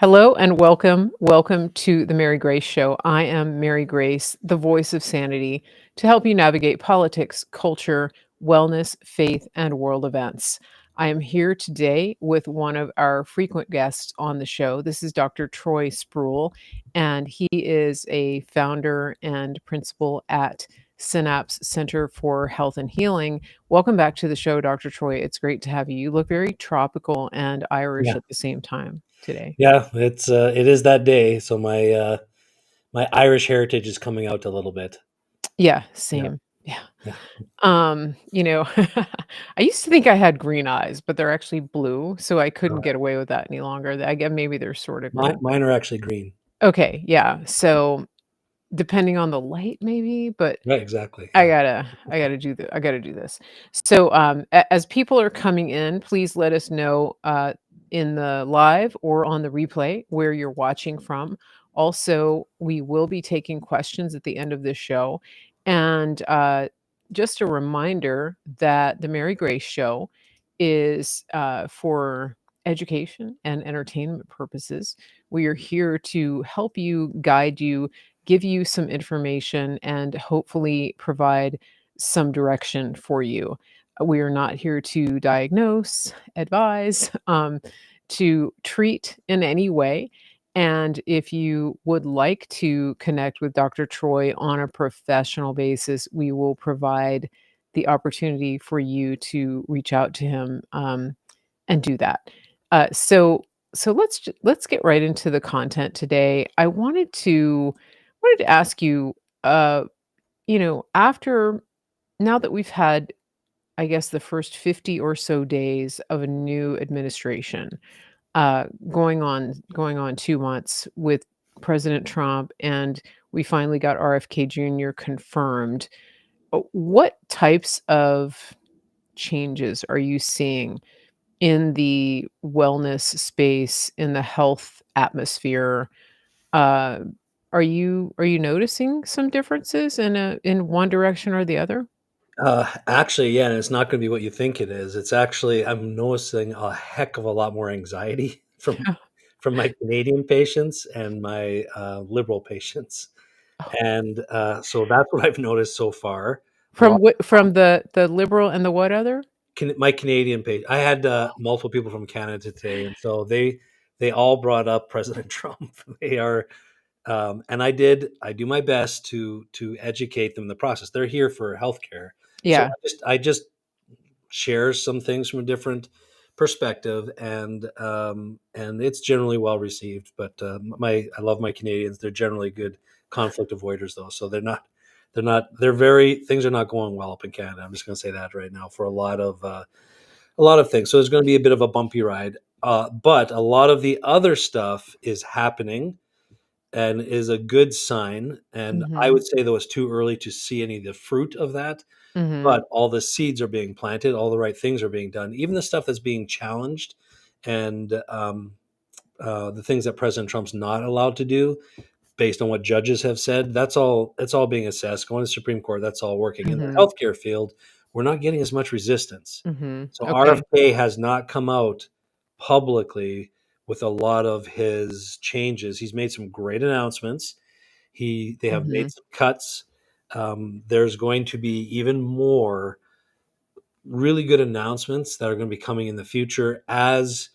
Hello and welcome. Welcome to the Mary Grace Show. I am Mary Grace, the voice of sanity, to help you navigate politics, culture, wellness, faith, and world events. I am here today with one of our frequent guests on the show. This is Dr. Troy Spurrill, and he is a founder and principal at Synapse Center for Health and Healing. Welcome back to the show, Dr. Troy. It's great to have you. You look very tropical and Irish Yeah, at the same time today. yeah, it is that day, so my Irish heritage is coming out a little bit. Yeah, Yeah, same. Yeah. yeah. You know, I used to think I had green eyes, but they're actually blue, so I couldn't Uh, get away with that any longer. I guess maybe they're sort of green. mine are actually green. Okay, yeah. So depending on the light, maybe, but Right, exactly. I Yeah. gotta, I gotta do this. So, as people are coming in, please let us know in the live or on the replay where you're watching from. Also, we will be taking questions at the end of this show, and just a reminder that the Mary Grace Show is for education and entertainment purposes. We are here to help you, guide you, give you some information and hopefully provide some direction for you. We are not here to diagnose, advise, to treat in any way. And if you would like to connect with Dr. Troy on a professional basis, we will provide the opportunity for you to reach out to him and do that. So let's get right into the content today. I wanted to ask you, uh, after now that we've had, I guess, the first 50 or so days of a new administration, going on 2 months with President Trump, and we finally got RFK Jr. confirmed. What types of changes are you seeing in the wellness space, in the health atmosphere? Uh, are you noticing some differences in one direction or the other? Actually, yeah, and it's not going to be what you think it is. It's actually I'm noticing a heck of a lot more anxiety from my Canadian patients and my liberal patients, Oh, and so that's what I've noticed so far. A from lot. what from the liberal and the what other? My Canadian page. I had multiple people from Canada today, and so they all brought up President Trump. They are, and I do my best to educate them in the process. They're here for healthcare, so Yeah. I just share some things from a different perspective, and it's generally well received. But my I love my Canadians. They're generally good conflict avoiders, though, so they're very things are not going well up in Canada. I'm just going to say that right now for a lot of things. So there's going to be a bit of a bumpy ride. But a lot of the other stuff is happening and is a good sign. And I Mhm. would say, though, it's too early to see any of the fruit of that. Mhm. But all the seeds are being planted, all the right things are being done, even the stuff that's being challenged, and the things that President Trump's not allowed to do based on what judges have said. That's all. It's all being assessed. Going to the Supreme Court, that's all working. In the Mhm. healthcare field, we're not getting as much resistance. Mhm. So Okay. RFK has not come out publicly with a lot of his changes. He's made some great announcements. They have made Mhm. some cuts. There's going to be even more really good announcements that are going to be coming in the future as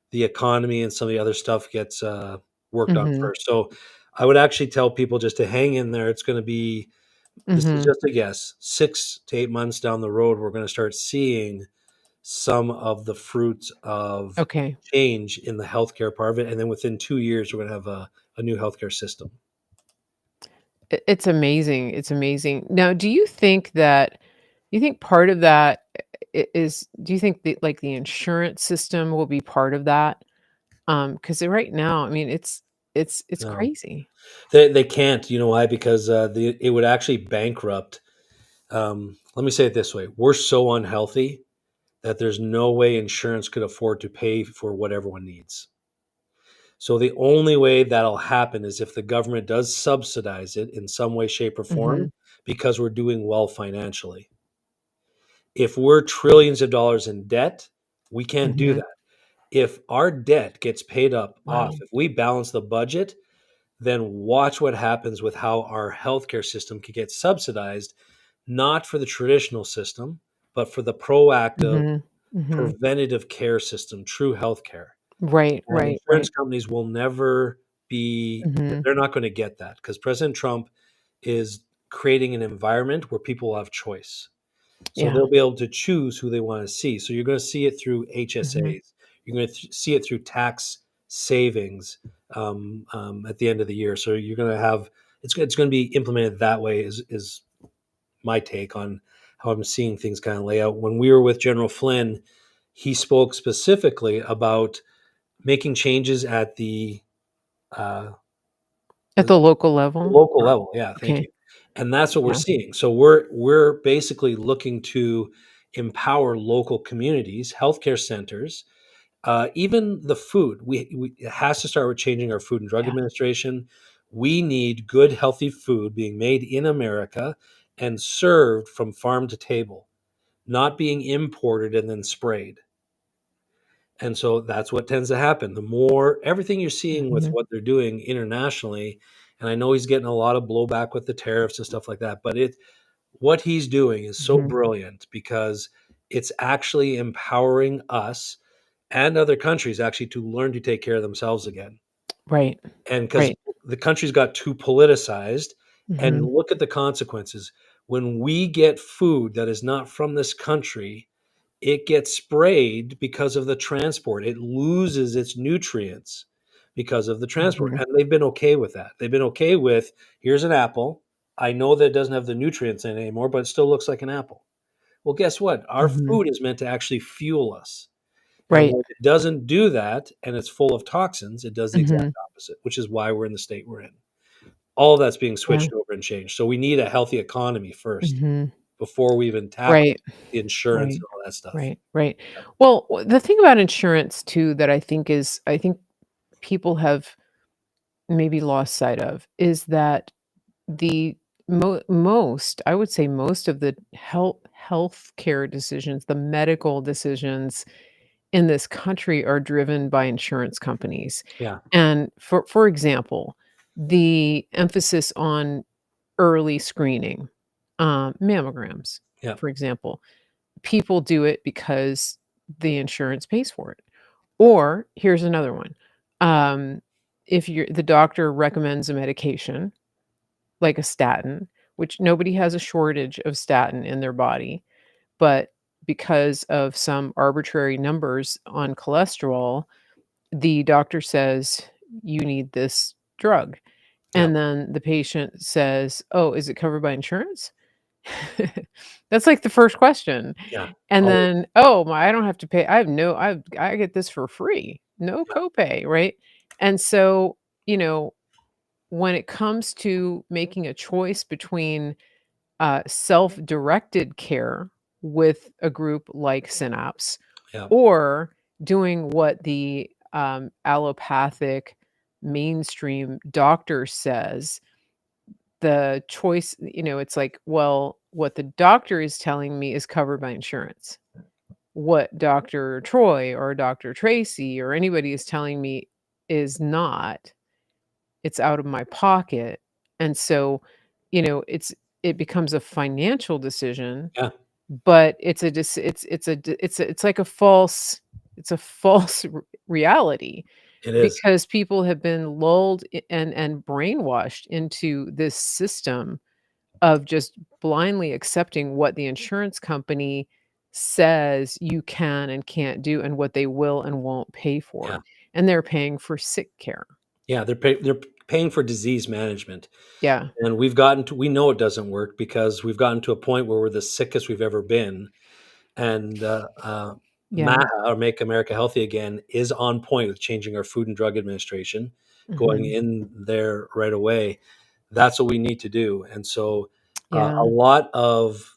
the economy and some of the other stuff gets worked on Mhm. first. So I would actually tell people just to hang in there. It's going to be, this is Mhm. just a guess, 6 to 8 months down the road, we're going to start seeing some of the fruits of Okay. change in the healthcare part of it. And then within 2 years, we're going to have a new healthcare system. It's amazing. It's amazing. Now, you think part of that is do you think that, like, the insurance system will be part of that? Because right now, I mean, it's No, crazy. they can't. You know why? Because it would actually bankrupt. Let me say it this way: we're so unhealthy that there's no way insurance could afford to pay for what everyone needs. So the only way that'll happen is if the government does subsidize it in some way, shape, or Mhm. form because we're doing well financially. If we're trillions of dollars in debt, we can't do Mhm. that. if our debt gets paid up off, Wow. if we balance the budget, then watch what happens with how our healthcare system can get subsidized, not for the traditional system, but for the proactive Mhm. Mhm. preventative care system, true healthcare. Right, And right, insurance right. companies will never be, Mhm. they're not going to get that because President Trump is creating an environment where people will have choice. So Yeah. they'll be able to choose who they want to see. So you're going to see it through Mhm. HSAs. You're going to see it through tax savings at the end of the year. So you're going to have it's going to be implemented that way. Is my take on how I'm seeing things kind of lay out. When we were with General Flynn, he spoke specifically about making changes at uh, At the the local level? local Or level. Yeah, thank okay. you. And that's what we're Yeah. seeing. So we're basically looking to empower local communities, healthcare centers, even the food. It has to start with changing our Food and Drug Yeah. Administration. We need good, healthy food being made in America and served from farm to table, not being imported and then sprayed. And so that's what tends to happen. The more everything you're seeing with Mhm. what they're doing internationally, and I know he's getting a lot of blowback with the tariffs and stuff like that, but what he's doing is so Mhm. brilliant because it's actually empowering us and other countries actually to learn to take care of themselves again. Right. And because Right. the countries got too politicized, and Mhm. look at the consequences. When we get food that is not from this country, it gets sprayed because of the transport. It loses its nutrients because of the transport. Mhm. And they've been okay with that. They've been okay with here's an apple. I know that it doesn't have the nutrients in it anymore, but it still looks like an apple. Well, guess what? Our Mhm. food is meant to actually fuel us. And Right. when it doesn't do that and it's full of toxins, it does the exact Mhm. opposite, which is why we're in the state we're in. All of that's being Yeah. switched over and changed. So we need a healthy economy first Mhm. before we even tackle Right. the insurance Right. and all that stuff. Right. Right. Well, the thing about insurance too that I think people have maybe lost sight of is that the most, I would say most of the healthcare decisions, the medical decisions in this country are driven by insurance companies. Yeah. And for example, the emphasis on early screening, mammograms, Yeah. for example, people do it because the insurance pays for it. Or here's another one. Um, if the doctor recommends a medication like a statin, which nobody has a shortage of statin in their body, but because of some arbitrary numbers on cholesterol, the doctor says, "You need this drug." Yeah. And then the patient says, "Oh, is it covered by insurance?" That's like the first question. Yeah. And Always. then, "Oh, my I don't have to pay. I get this for free. No Yeah. copay," right? And so, you know, when it comes to making a choice between self-directed care with a group like Synapse Yeah. or doing what the allopathic mainstream doctor says, the choice, it's like, well, what the doctor is telling me is covered by insurance. What Dr. Troy or Dr. Tracy or anybody is telling me is not. It's out of my pocket. And so, it becomes a financial decision, Yeah. but it's like a false it's a false reality It is. because people have been lulled and brainwashed into this system of just blindly accepting what the insurance company says you can and can't do and what they will and won't pay Yeah. for. And they're paying for sick care. Yeah. They're paying for disease management. Yeah. And we know it doesn't work because we've gotten to a point where we're the sickest we've ever been. And Yeah. MAHA, or Make America Healthy Again, is on point with changing our Food and Drug Administration, going Mhm. in there right away. That's what we need to do. And so, Yeah. a lot of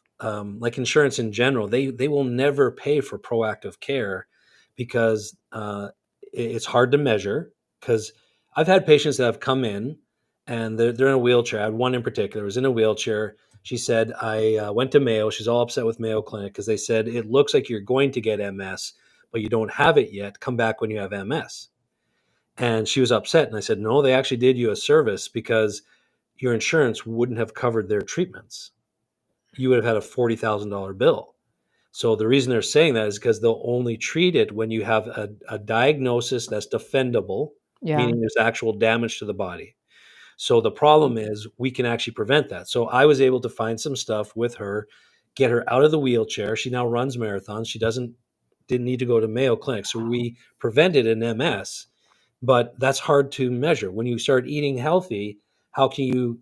like insurance in general, they will never pay for proactive care because it's hard to measure. Because I've had patients that have come in and they're in a wheelchair. I had one in particular was in a wheelchair. She said, I went to Mayo. She's all upset with Mayo Clinic because they said, it looks like you're going to get MS, but you don't have it yet. Come back when you have MS." And she was upset. And I said, "No, they actually did you a service because your insurance wouldn't have covered their treatments. You would have had a $40,000 bill. So the reason they're saying that is because they'll only treat it when you have a diagnosis that's defendable, Yeah. meaning there's actual damage to the body. So the problem is we can actually prevent that." So I was able to find some stuff with her, get her out of the wheelchair. She now runs marathons. She didn't need to go to Mayo Clinic. So we prevented an MS, but that's hard to measure. When you start eating healthy, how can you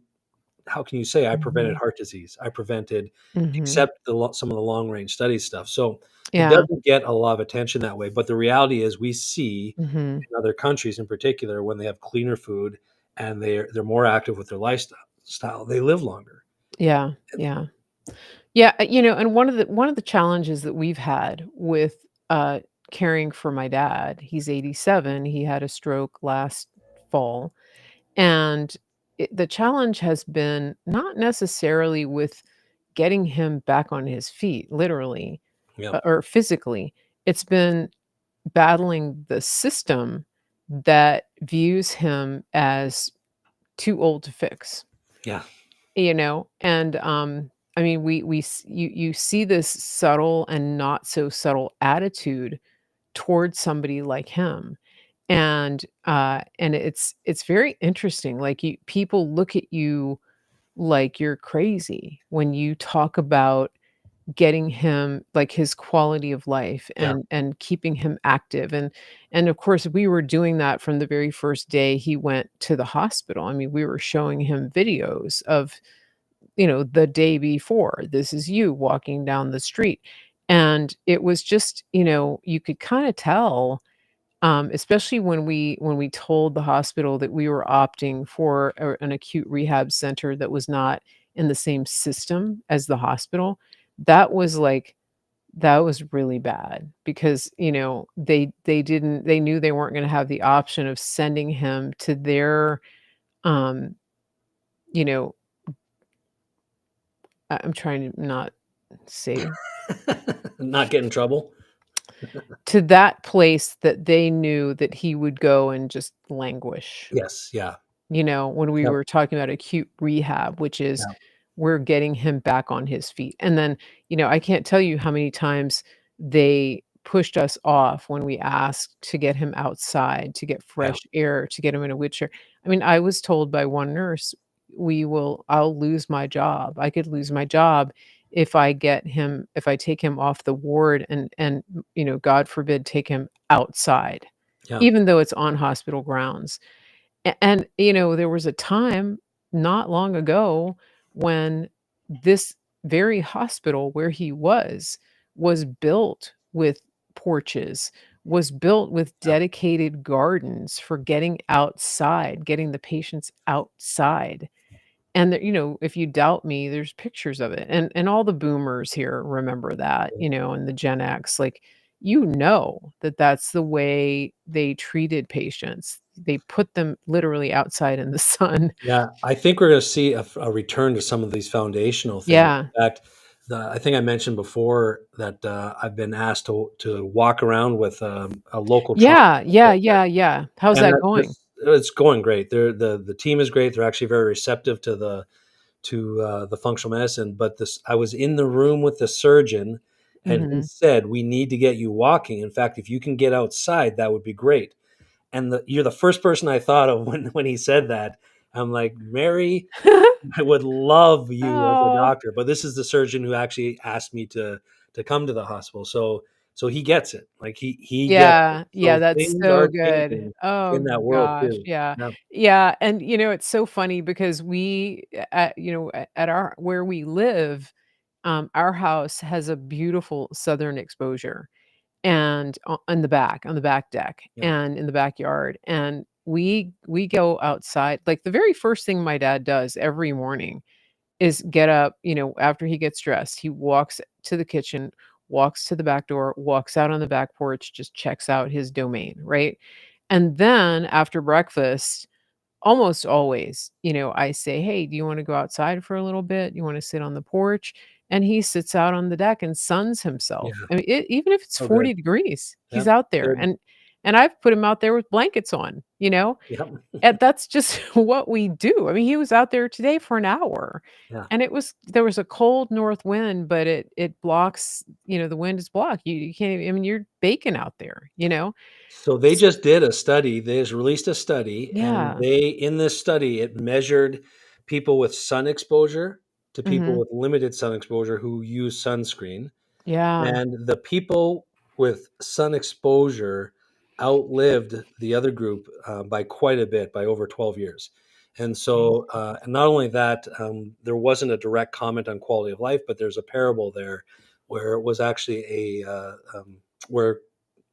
how can you say I prevented Mhm. heart disease? I prevented, Mhm. except some of the long range study stuff. So it Yeah. doesn't get a lot of attention that way. But the reality is, we see Mhm. in other countries, in particular, when they have cleaner food and they're more active with their lifestyle, they live longer. Yeah. Yeah. Yeah, and one of the challenges that we've had with, uh, caring for my dad, he's 87, he had a stroke last fall, and the challenge has been not necessarily with getting him back on his feet, literally, Yeah, or physically. It's been battling the system that views him as too old to fix. yeah, And, I mean, we s you see this subtle and not so subtle attitude towards somebody like him, and it's very interesting, like, you people look at you like you're crazy when you talk about getting him like, his quality of life yeah, and keeping him active, and, of course, we were doing that from the very first day he went to the hospital. I mean, we were showing him videos of the day before. This is you walking down the street. And it was just, you could kind of tell, especially when we told the hospital that we were opting for an acute rehab center that was not in the same system as the hospital. That was like that was really bad because they knew they weren't going to have the option of sending him to their um you know I'm trying to not say not get in trouble. to that place that they knew that he would go and just languish. Yes, yeah, When we yep, were talking about acute rehab, which is yeah, we're getting him back on his feet. And then, I can't tell you how many times they pushed us off when we asked to get him outside, to get yeah, fresh air, to get him in a wheelchair. I mean, I was told by one nurse, I'll lose my job. I could lose my job if I take him off the ward and God forbid, take him outside, yeah, even though it's on hospital grounds. And, there was a time not long ago when this very hospital where he was built with porches, was built with yeah, dedicated gardens for getting outside, getting the patients outside. And if you doubt me, there's pictures of it. And all the boomers here remember that, yeah. and the Gen X, like, that that's the way they treated patients. They put them literally outside in the sun. Yeah, I think we're gonna see a return to some of these foundational things. Yeah. In fact, I think I mentioned before that, I've been asked to walk around with, a local trauma Yeah, yeah, consultant, yeah, yeah. How's and that that going? this it's going great. The team is great. They're actually very receptive to the functional medicine, but this I was in the room with the surgeon, and he Mhm. said, "We need to get you walking. In fact, if you can get outside, that would be great." And you're the first person I thought of when he said that. I'm like, "Mary, I would love you as a Oh, doctor," but this is the surgeon who actually asked me to come to the hospital. So he gets it. Like he gets it. yeah, yeah, So that's things so are good. changing in Oh that world gosh, too. yeah. Yeah, Yeah, and, it's so funny because at our where we live, our house has a beautiful southern exposure, and on the back deck yeah, and in the backyard, and we go outside. Like, the very first thing my dad does every morning is get up, after he gets dressed, he walks to the kitchen, walks to the back door, walks out on the back porch, just checks out his domain, right? And then after breakfast, almost always, I say, "Hey, do you wanna go outside for a little bit? You wanna sit on the porch?" and he sits out on the deck and suns himself. Yeah. I mean, even if it's Oh, good. 40 degrees, he's Yep. out there, Good. and I've put him out there with blankets on, you know? Yep. And that's just what we do. I mean, he was out there today for an hour, Yeah. and there was a cold north wind, but it blocks, the wind is blocked. You can't even, I mean, you're baking out there, you know? So they S just did a study. They just released a study, and Yeah. in this study, it measured people with sun exposure to people Mhm. with limited sun exposure who use sunscreen. Yeah. And the people with sun exposure outlived the other group by quite a bit, by over 12 years. And Dang. so, and not only that, there wasn't a direct comment on quality of life, but there's a parable there where it was actually where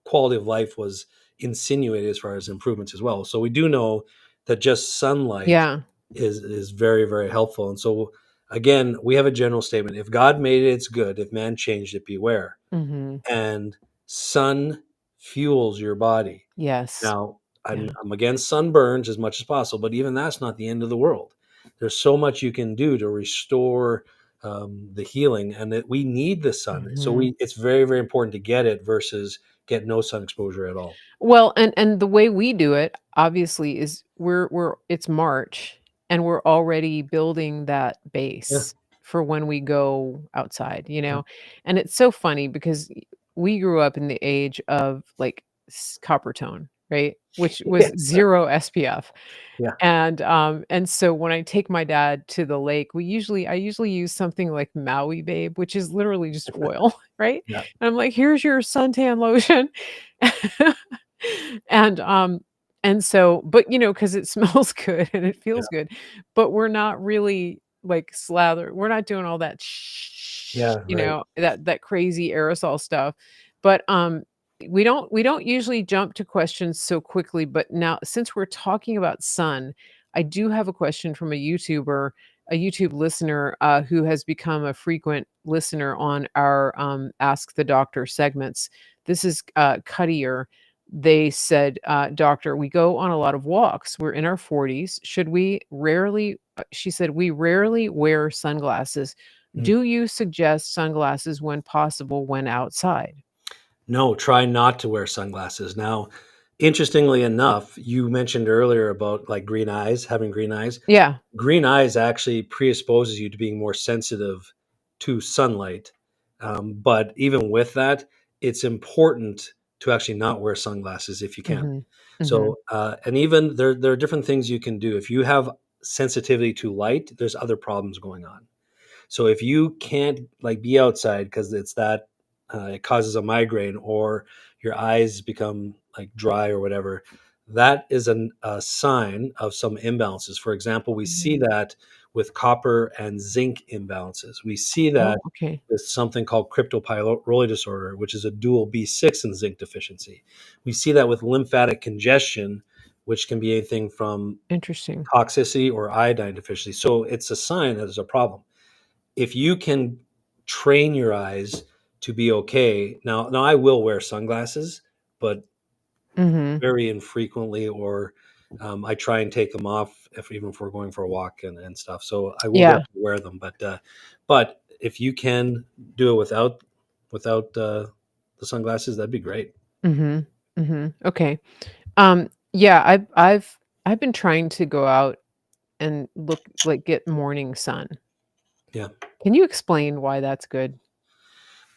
quality of life was insinuated as far as improvements as well. So we do know that just sunlight Yeah. is very, very helpful. And so again, we have a general statement: if God made it, it's good; if man changed it, beware. Mhm. And sun fuels your body. Yes. Now, Yeah. I'm against sunburns as much as possible, but even that's not the end of the world. There's so much you can do to restore the healing, and that we need the sun. So Mhm. it's very, very important to get it versus get no sun exposure at all. Well, and the way we do it, obviously, is we're it's March, and we're already building that Yeah. base for when we go outside, Yeah. And it's so funny because we grew up in the age of, like, copper tone, right? Which was Yes. 0 SPF. Yeah. And so when I take my dad to the lake, I usually use something like Maui Babe, which is literally just oil, right? Yeah. And I'm like, "Here's your suntan lotion." And, and so but, because it smells good and it Yeah. feels good, but we're not really, like, we're not doing all that Yeah. Right. that crazy aerosol stuff. But, we don't usually jump to questions so quickly, but now since we're talking about sun, I do have a question from a YouTube listener, who has become a frequent listener on our, Ask the Doctor segments. This is, Cuddier. They said, "Doctor, we go on a lot of walks. We're in our 40s. Should we rarely" she said, "We rarely wear sunglasses. Mm. Do you suggest sunglasses when possible when outside?" No, try not to wear sunglasses. Now, interestingly enough, you mentioned earlier about like green eyes, having green eyes. Yeah. Green eyes actually predisposes you to being more sensitive to sunlight. But even with that, it's important to actually not wear sunglasses if you can. Mhm. Mhm. So, and even there are different things you can do. If you have sensitivity to light, there's other problems going on. So if you can't like be outside because it causes a migraine or your eyes become like dry or whatever, that is a sign of some imbalances. For example, we see Mhm. that with copper and zinc imbalances. We see Oh, that okay. with something called cryptopyrrole disorder, which is a dual B6 and zinc deficiency. We see that with lymphatic congestion, which can be anything from Interesting. toxicity or iodine deficiency. So it's a sign that there's a problem. If you can train your eyes to be okay. Now I will wear sunglasses, but Mhm. very infrequently, or I try and take them off even if we're going for a walk and stuff. So I will Yeah. definitely wear them, but if you can do it without the sunglasses, that'd be great. Mhm. Mhm. Okay. Yeah, I've been trying to go out and get morning sun. Yeah. Can you explain why that's good?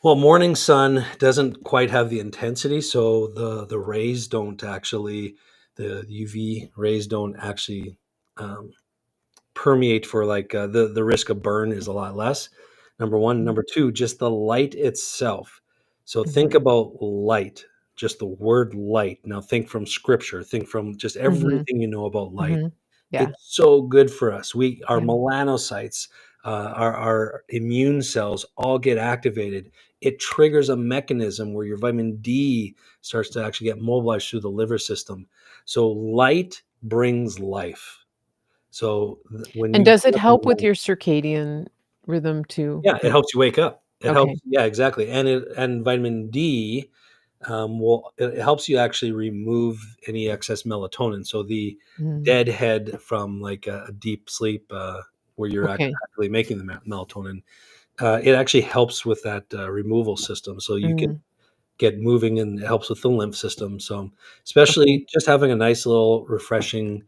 Well, morning sun doesn't quite have the intensity, so the rays don't actually the UV rays don't actually um, permeate for like the risk of burn is a lot less. Number one, Mhm. number two, just the light itself. So think Mhm. about light, just the word light. Now think from scripture, think from just Mhm. everything you know about light. Mhm. Yeah. It's so good for us. Our Yeah. melanocytes, our immune cells all get activated. It triggers a mechanism where your vitamin D starts to actually get mobilized through the liver system. So light brings life. So when And you does get it up in the help with morning, your circadian rhythm too? yeah, it Like, helps you wake up. It okay. helps, yeah, exactly, and vitamin D it helps you actually remove any excess melatonin. So the Mm. deadhead from like a deep sleep where you're Okay. actually making the melatonin. It actually helps with that removal system, so you can Mm, get moving, and it helps with the lymph system. So, okay. especially just having a nice little refreshing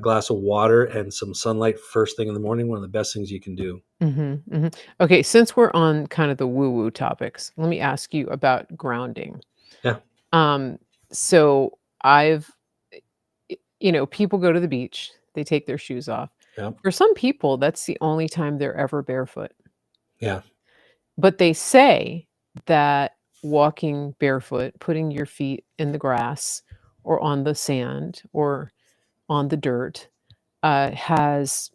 glass of water and some sunlight first thing in the morning, one of the best things you can do. Mhm, mhm. Okay, since we're on kind of the woo-woo topics, let me ask you about grounding. Yeah, Um, so I've people go to the beach, they take their shoes off. yeah, For some people, that's the only time they're ever barefoot. yeah, But they say that walking barefoot, putting your feet in the grass or on the sand or on the dirt, has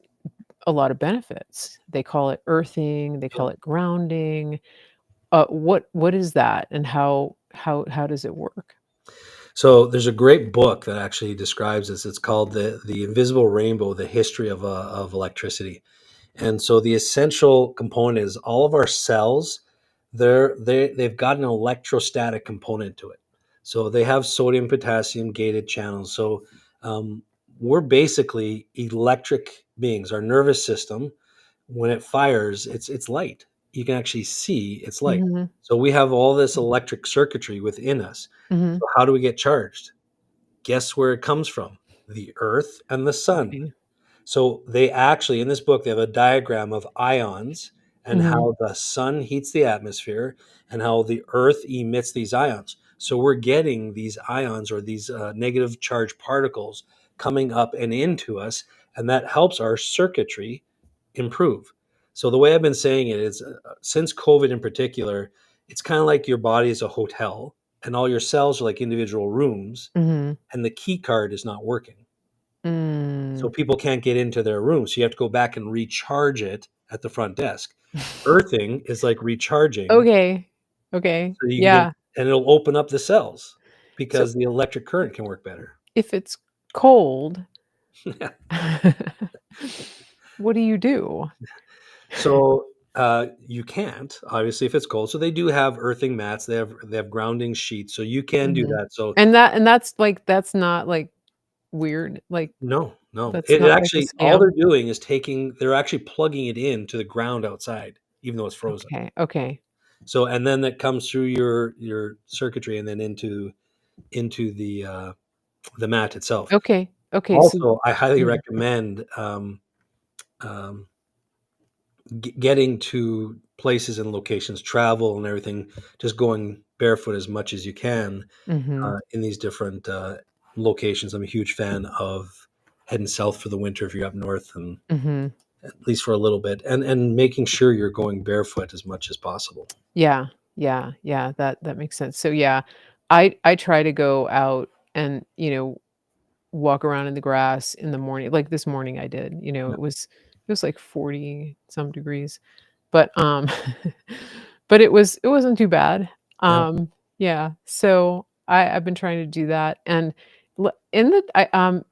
a lot of benefits. They call it earthing, they yeah. call it grounding. What is that and how does it work? So there's a great book that actually describes this. It's called the Invisible Rainbow: The History of Electricity. And so the essential component is all of our cells. They've got an electrostatic component to it. So they have sodium potassium gated channels. So um, we're basically electric beings. Our nervous system, when it fires, it's light. You can actually see it's light. Mhm, So we have all this electric circuitry within us. mhm. So how do we get charged? Guess where it comes from? The earth and the sun. Okay. So they actually, in this book, they have a diagram of ions and Mhm, how the sun heats the atmosphere and how the earth emits these ions. So we're getting these ions, or these negative charged particles, coming up and into us, and that helps our circuitry improve. So the way I've been saying it is, since COVID in particular, it's kind of like your body is a hotel and all your cells are like individual rooms, mhm. and the key card is not working. So Mm. people can't get into their room. So you have to go back and recharge it at the front desk. Earthing is like recharging, Okay. Okay. so you can get, Yeah. and it'll open up the cells So because the electric current can work better. if it's cold, Yeah. what do you do? So you can't, obviously, if it's cold. So they do have earthing mats. They have grounding sheets, so you can do Mhm. that. So And that's, like that's not, like, weird? Like, no, no, that's it not like a actually, all scam? they're doing is they're actually plugging it into the ground outside, even though it's frozen. Okay, okay. So, and then that comes through your circuitry and then into the mat itself. Okay, okay, so Also, I highly yeah. recommend um, getting to places and locations, travel and everything, just going barefoot as much as you can Mhm, in these different locations. I'm a huge fan of heading south for the winter if you're up north, and mhm. at least for a little bit, and making sure you're going barefoot as much as possible. Yeah, yeah, yeah, that makes sense. So, yeah, I try to go out and, walk around in the grass in the morning. Like, this morning I did, Yeah, it was, like, 40 some degrees. But but it wasn't too bad. yeah, Yeah, so I've been trying to do that, and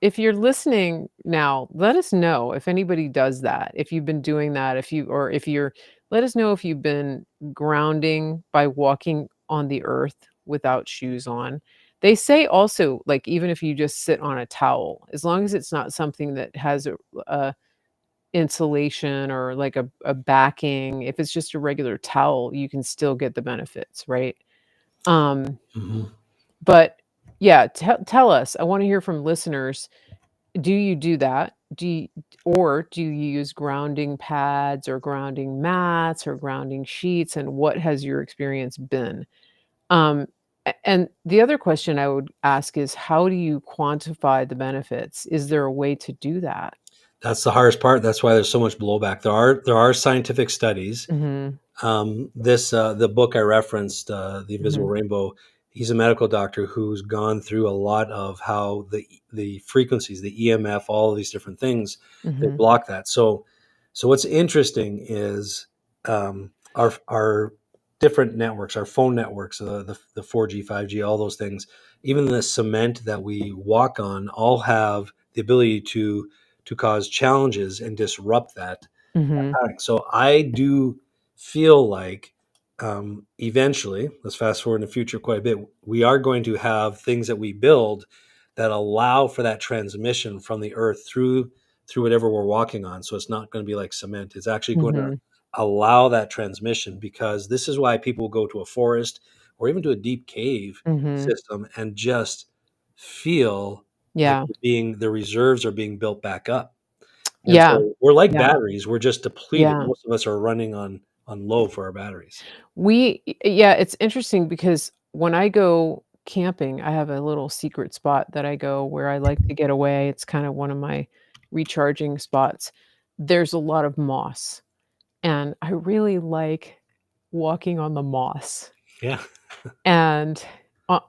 if you're listening now, let us know if anybody does that, if you've been doing that, if you're let us know if you've been grounding by walking on the earth without shoes on. They say also, like, even if you just sit on a towel, as long as it's not something that has a insulation or like a backing, if it's just a regular towel, you can still get the benefits, right? Um, hmm but yeah, tell us. I wanna hear from listeners. Do you do that? Or do you use grounding pads or grounding mats or grounding sheets, and what has your experience been? And the other question I would ask is, how do you quantify the benefits? Is there a way to do that? That's the hardest part. That's why there's so much blowback. There are scientific studies. Mhm, This the book I referenced, The Invisible mhm, Rainbow. He's a medical doctor who's gone through a lot of how the frequencies, the EMF, all of these different things, they mhm, block that. So what's interesting is our different networks, our phone networks, the 4G, 5G, all those things, even the cement that we walk on, all have the ability to cause challenges and disrupt that mhm, pattern. So I do feel like eventually, let's fast forward in the future quite a bit, we are going to have things that we build that allow for that transmission from the earth through whatever we're walking on. So it's not going to be like cement. It's actually going to mhm. allow that transmission, because this is why people go to a forest or even to a deep cave Mhm. system and just feel like Yeah. the reserves are being built back up. And Yeah. so we're like Yeah. batteries, we're just depleted. Yeah. Most of us are running on low for our batteries. Yeah, it's interesting because when I go camping, I have a little secret spot that I go where I like to get away. It's kind of one of my recharging spots. There's a lot of moss, and I really like walking on the moss Yeah. and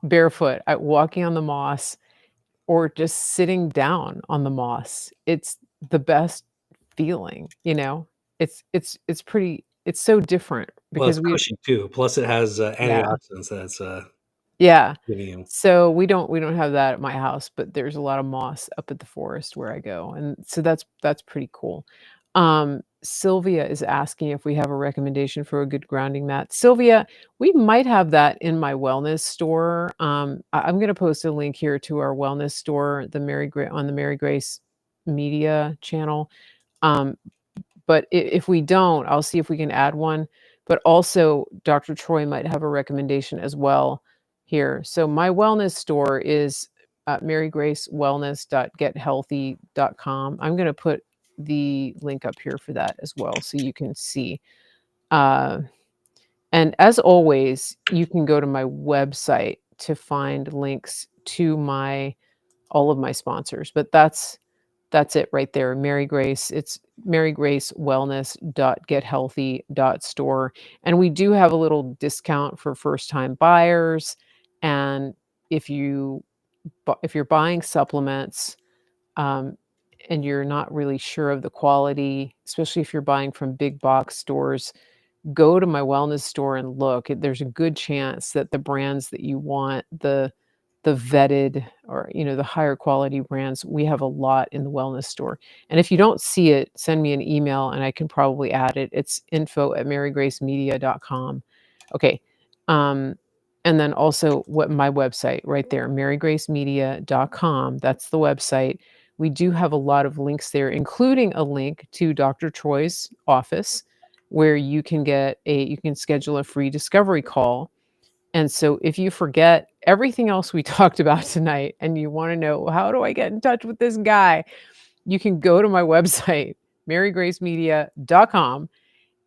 barefoot, walking on the moss or just sitting down on the moss. It's the best feeling, you know? It's pretty it's so different Well, it's because we cushy too, plus it has, yeah. antioxidants that's, Yeah. giving you. So we don't have that at my house, but there's a lot of moss up at the forest where I go, and so that's pretty cool. Sylvia is asking if we have a recommendation for a good grounding mat. Sylvia, we might have that in my wellness store. I'm gonna post a link here to our wellness store, on the Mary Grace Media channel. Um, but if we don't, I'll see if we can add one, but also Dr. Troy might have a recommendation as well here. So my wellness store is marygracewellness.gethealthy.com. I'm gonna put the link up here for that as well so you can see. Uh, and as always, you can go to my website to find links to my all of my sponsors, but that's it right there. Mary Grace. It's marygracewellness.gethealthy.store. And we do have a little discount for first time buyers. And if you if you're buying supplements, um, and you're not really sure of the quality, especially if you're buying from big box stores, go to my wellness store and look. There's a good chance that the brands that you want, the vetted or, the higher quality brands, we have a lot in the wellness store. And if you don't see it, send me an email and I can probably add it. It's info@marygracemedia.com. Okay. Um, and then also what my website right there, marygracemedia.com. That's the website. We do have a lot of links there, including a link to Dr. Troy's office where you can schedule a free discovery call. And so if you forget everything else we talked about tonight and you want to know, "Well, how do I get in touch with this guy?" You can go to my website, marygracemedia.com,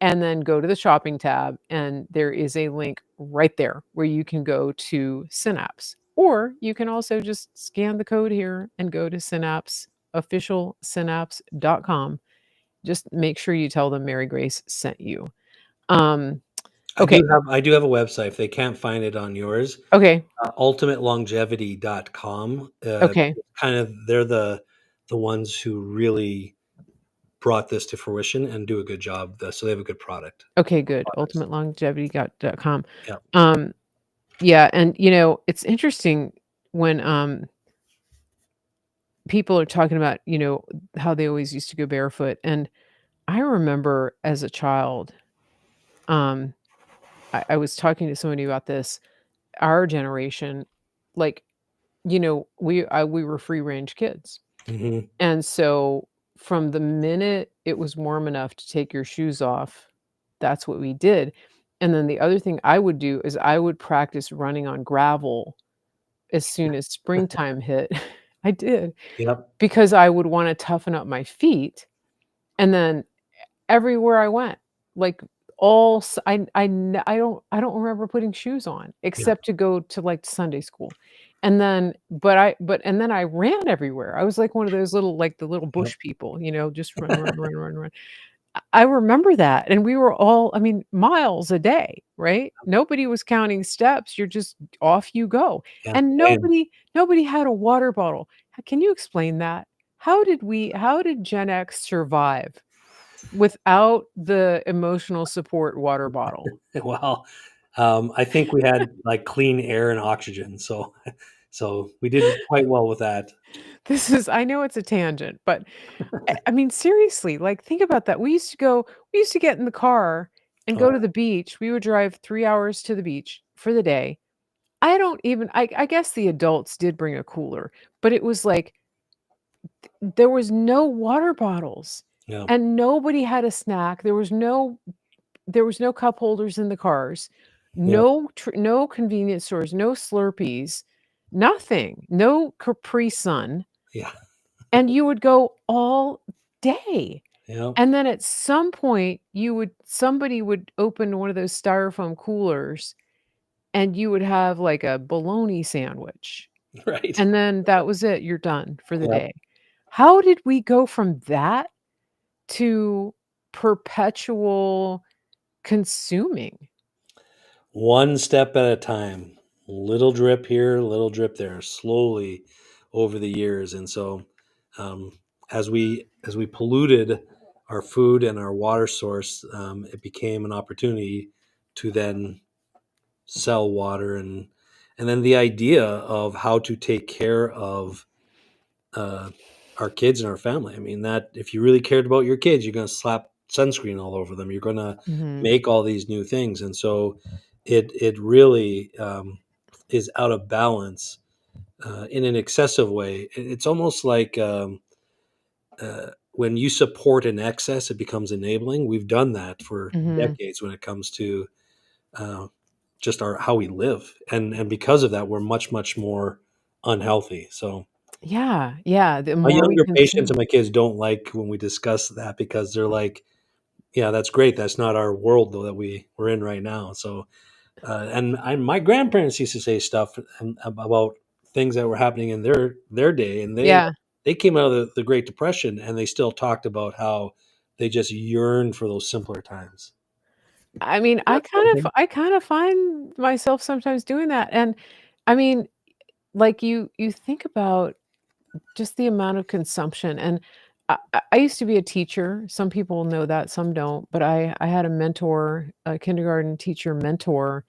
and then go to the shopping tab. And there is a link right there where you can go to Synapse. Or you can also just scan the code here and go to Synapse, officialsynapse.com. Just make sure you tell them Mary Grace sent you. Um, okay. I do have a website. If they can't find it on yours, Okay. ultimatelongevity.com. Okay. Kind of they're the ones who really brought this to fruition and do a good job. So they have a good Okay, good. products. ultimatelongevity.com. Yeah. Um, yeah, and it's interesting when people are talking about, how they always used to go barefoot. And I remember as a child, um, I was talking to somebody about this, our generation, like, we were free range kids. Hmm. And so from the minute it was warm enough to take your shoes off, that's what we did. And then the other thing I would do is I would practice running on gravel as soon as springtime hit. I did, Yep. because I would wanna toughen up my feet, and then everywhere I went, like, all s I n I don't remember putting shoes on Yeah. except to go to, like, Sunday school, and then and then I ran everywhere. I was like one of those little like, the little Yep. bush people, just run, run, run, run, run. I remember that, and we were all I mean, miles a day, right? Nobody was counting steps, you're just off you go, Yeah. and And nobody had a water bottle. Can you explain that? How did Gen X survive without the emotional support water bottle? well, I think we had like clean air and oxygen, so so we did quite well with that. This is I know it's a tangent, but I mean, seriously, like, think about that. We used to get in the car and Oh go to the beach. We would drive 3 hours to the beach for the day. I guess the adults did bring a cooler, but it was like there was no water bottles yeah. and nobody had a snack. There was no there was no cup holders in the cars, Yeah. no convenience stores, no Slurpees, nothing, no Capri Sun, Yeah. and you would go all day. Yeah. And then at some point, somebody would open one of those styrofoam coolers, and you would have, like, a bologna sandwich, Right. and then that was it, you're done for the Yeah. day. How did we go from that to perpetual consuming? One step at a time. Little drip here, little drip there, slowly over the years. And so, um, as we polluted our food and our water source, it became an opportunity to then sell water, and then the idea of how to take care of uh, our kids and our family. I mean, that if you really cared about your kids, you're going to slap sunscreen all over them. You're going to Mhm, make all these new things, and so it really is out of balance in an excessive way. It's almost like when you support an excess, it becomes enabling. We've done that for mhm. decades when it comes to uh, just our how we live, and because of that, we're much more unhealthy. So Yeah, yeah, the my more we younger patients and consume. my kids don't like when we discuss that because they're like, "Yeah, that's great. That's not our world though that we're in right now." So, my grandparents used to say stuff about things that were happening in their day, and Yeah. they came out of the Great Depression, and they still talked about how they just yearned for those simpler times. I mean, Isn't that something? I kind of find myself sometimes doing that, and, I mean, like, you think about just the amount of consumption, and I used to be a teacher. Some people know that, some don't, but I had a mentor, a kindergarten teacher mentor,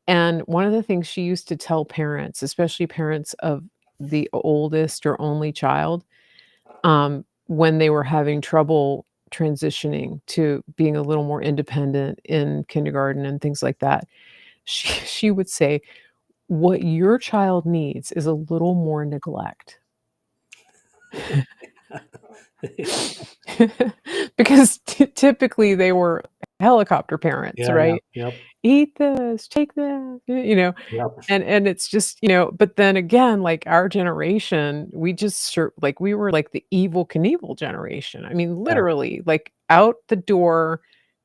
and one of the things she used to tell parents, especially parents of the oldest or only child, when they were having trouble transitioning to being a little more independent in kindergarten and things like that, she would say, "What your child needs is a little more neglect." Because typically they were helicopter parents, Yeah, yeah, right? yep, "Eat this, take that," yep, and it's just, but then again, like, our generation, we just like, we were like the evil Knievel generation. I mean, yeah, literally, like, out the door,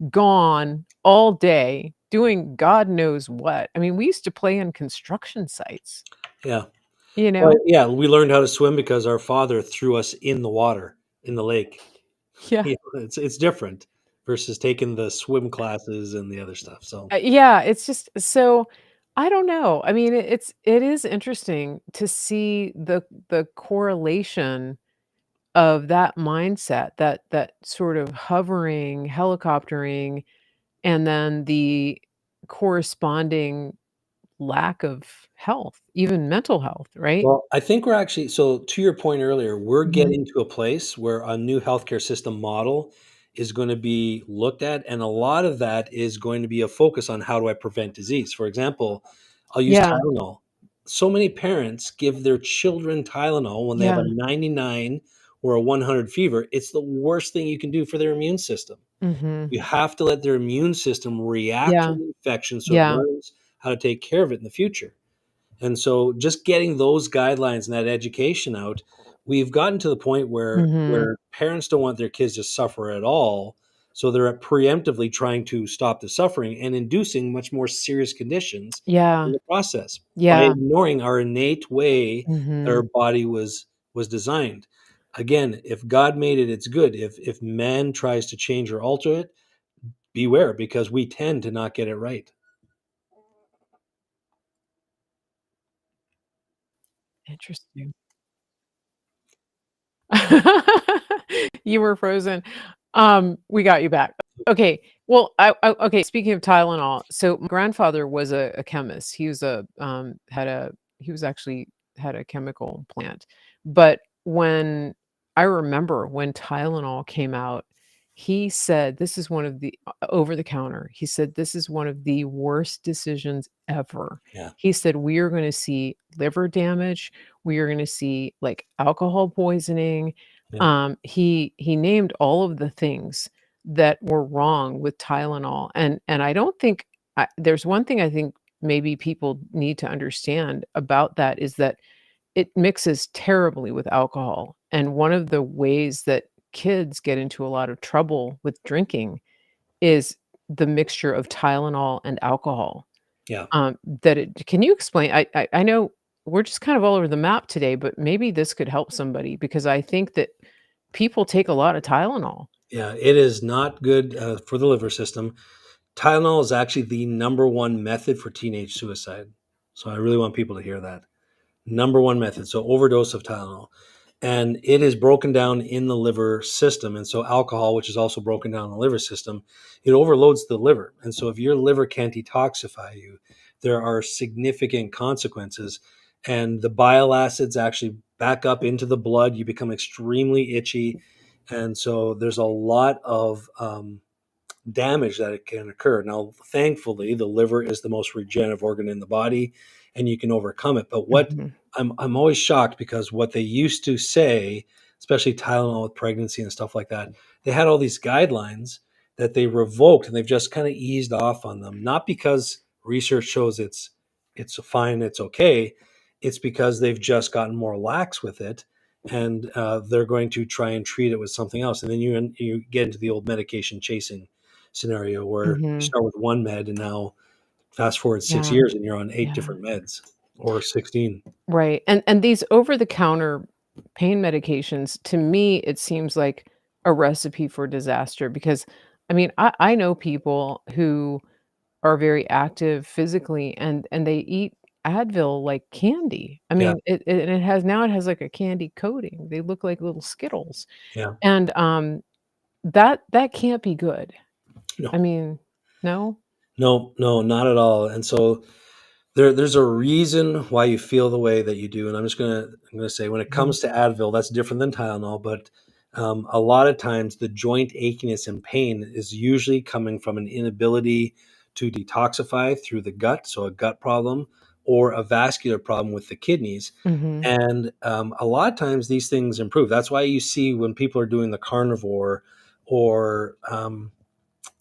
gone all day, doing God knows what. I mean, we used to play in construction sites, yeah. you Well, know? yeah, we learned how to swim because our father threw us in the water, in the lake. Yeah. Yeah, it's different versus taking the swim classes and the other stuff, so Yeah, it's just so I don't know. I mean, it is interesting to see the correlation of that mindset, that sort of hovering, helicoptering, and then the corresponding lack of health, even mental health, right? well, I think we're actually so to your point earlier, we're Mhm. getting to a place where a new healthcare system model is gonna be looked at, and a lot of that is going to be a focus on how do I prevent disease. For example, I'll use Yeah, Tylenol. So many parents give their children Tylenol when they have a yeah. 99 or a 100 fever. It's the worst thing you can do for their immune system. Mhm. You have to let their immune system react to Yeah, the infection so it yeah. learns how to take care of it in the future. And so just getting those guidelines and that education out, we've gotten to the point Mhm. where parents don't want their kids to suffer at all. So they're preemptively trying to stop the suffering and inducing much more serious conditions in Yeah, the process by yeah. ignoring our innate way that our Mhm. body was designed. Again, if God made it, it's good. If man tries to change or alter it, beware because we tend to not get it right. Interesting. You were frozen. We got you back. Okay. Well, okay, speaking of Tylenol, so my grandfather was a chemist. He was he was actually had a chemical plant. But when I remember when Tylenol came out, he said, "This is one of the over the counter." He said, "This is one of the worst decisions ever." Yeah. He said, "We are gonna see liver damage. We are gonna see, like, alcohol poisoning." Yeah. He named all of the things that were wrong with Tylenol, and I don't think there's one thing I think maybe people need to understand about that is that it mixes terribly with alcohol, and one of the ways that kids get into a lot of trouble with drinking is the mixture of Tylenol and alcohol. Yeah. That it can you explain I know we're just kind of all over the map today, but maybe this could help somebody because I think that people take a lot of Tylenol. Yeah, it is not good for the liver system. Tylenol is actually the number one method for teenage suicide. So I really want people to hear that. Number one method. So overdose of Tylenol. And it is broken down in the liver system. And so alcohol, which is also broken down in the liver system, it overloads the liver. And so if your liver can't detoxify you, there are significant consequences. And the bile acids actually back up into the blood. You become extremely itchy. And so there's a lot of damage that it can occur. Now, thankfully, the liver is the most regenerative organ in the body, and you can overcome it. But what Mhm, I'm always shocked because what they used to say, especially Tylenol with pregnancy and stuff like that, they had all these guidelines that they revoked, and they've just kind of eased off on them. Not because research shows it's fine, it's okay. It's because they've just gotten more lax with it, and they're going to try and treat it with something else. And then you get into the old medication chasing scenario where you mhm. start with one med and now fast forward 6 Yeah, years and you're on 8 yeah. different meds or 16. Right, and these over-the-counter pain medications, to me, it seems like a recipe for disaster because, I mean, I know people who are very active physically and they eat Advil like candy. I Yeah, mean, it has like a candy coating. They look like little Skittles, yeah. and, that can't be good. I No. mean, no? No, no, not at all, and so there's a reason why you feel the way that you do, and I'm gonna say when it Mhm, comes to Advil, that's different than Tylenol, but, a lot of times the joint achiness and pain is usually coming from an inability to detoxify through the gut, so a gut problem or a vascular problem with the kidneys, mhm, and, a lot of times these things improve. That's why you see when people are doing the carnivore or,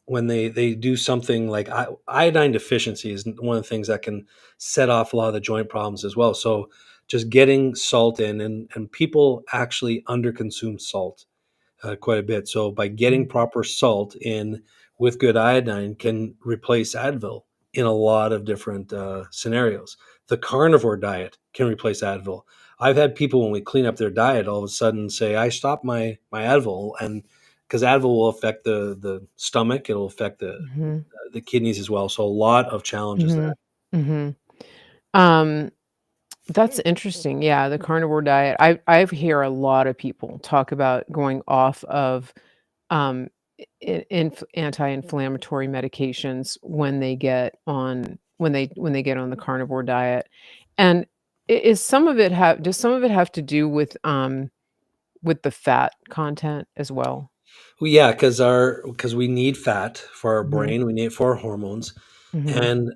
when they do something like iodine deficiency is one of the things that can set off a lot of the joint problems as well. So just getting salt in, and people actually underconsume salt quite a bit. So by getting mhm, proper salt in with good iodine can replace Advil in a lot of different scenarios. The carnivore diet can replace Advil. I've had people when we clean up their diet all of a sudden say, "I stopped my Advil," and because Advil will affect the stomach, it'll affect mhm, the kidneys as well. So a lot of challenges there. mhm, mhm. Um That's interesting. Yeah, the carnivore diet. I hear a lot of people talk about going off of um anti-inflammatory medications when they get on when they get on the carnivore diet. And is some of it have does some of it have to do with the fat content as well? Well, yeah, because we need fat for our Mhm, brain, we need it for our hormones, mhm, and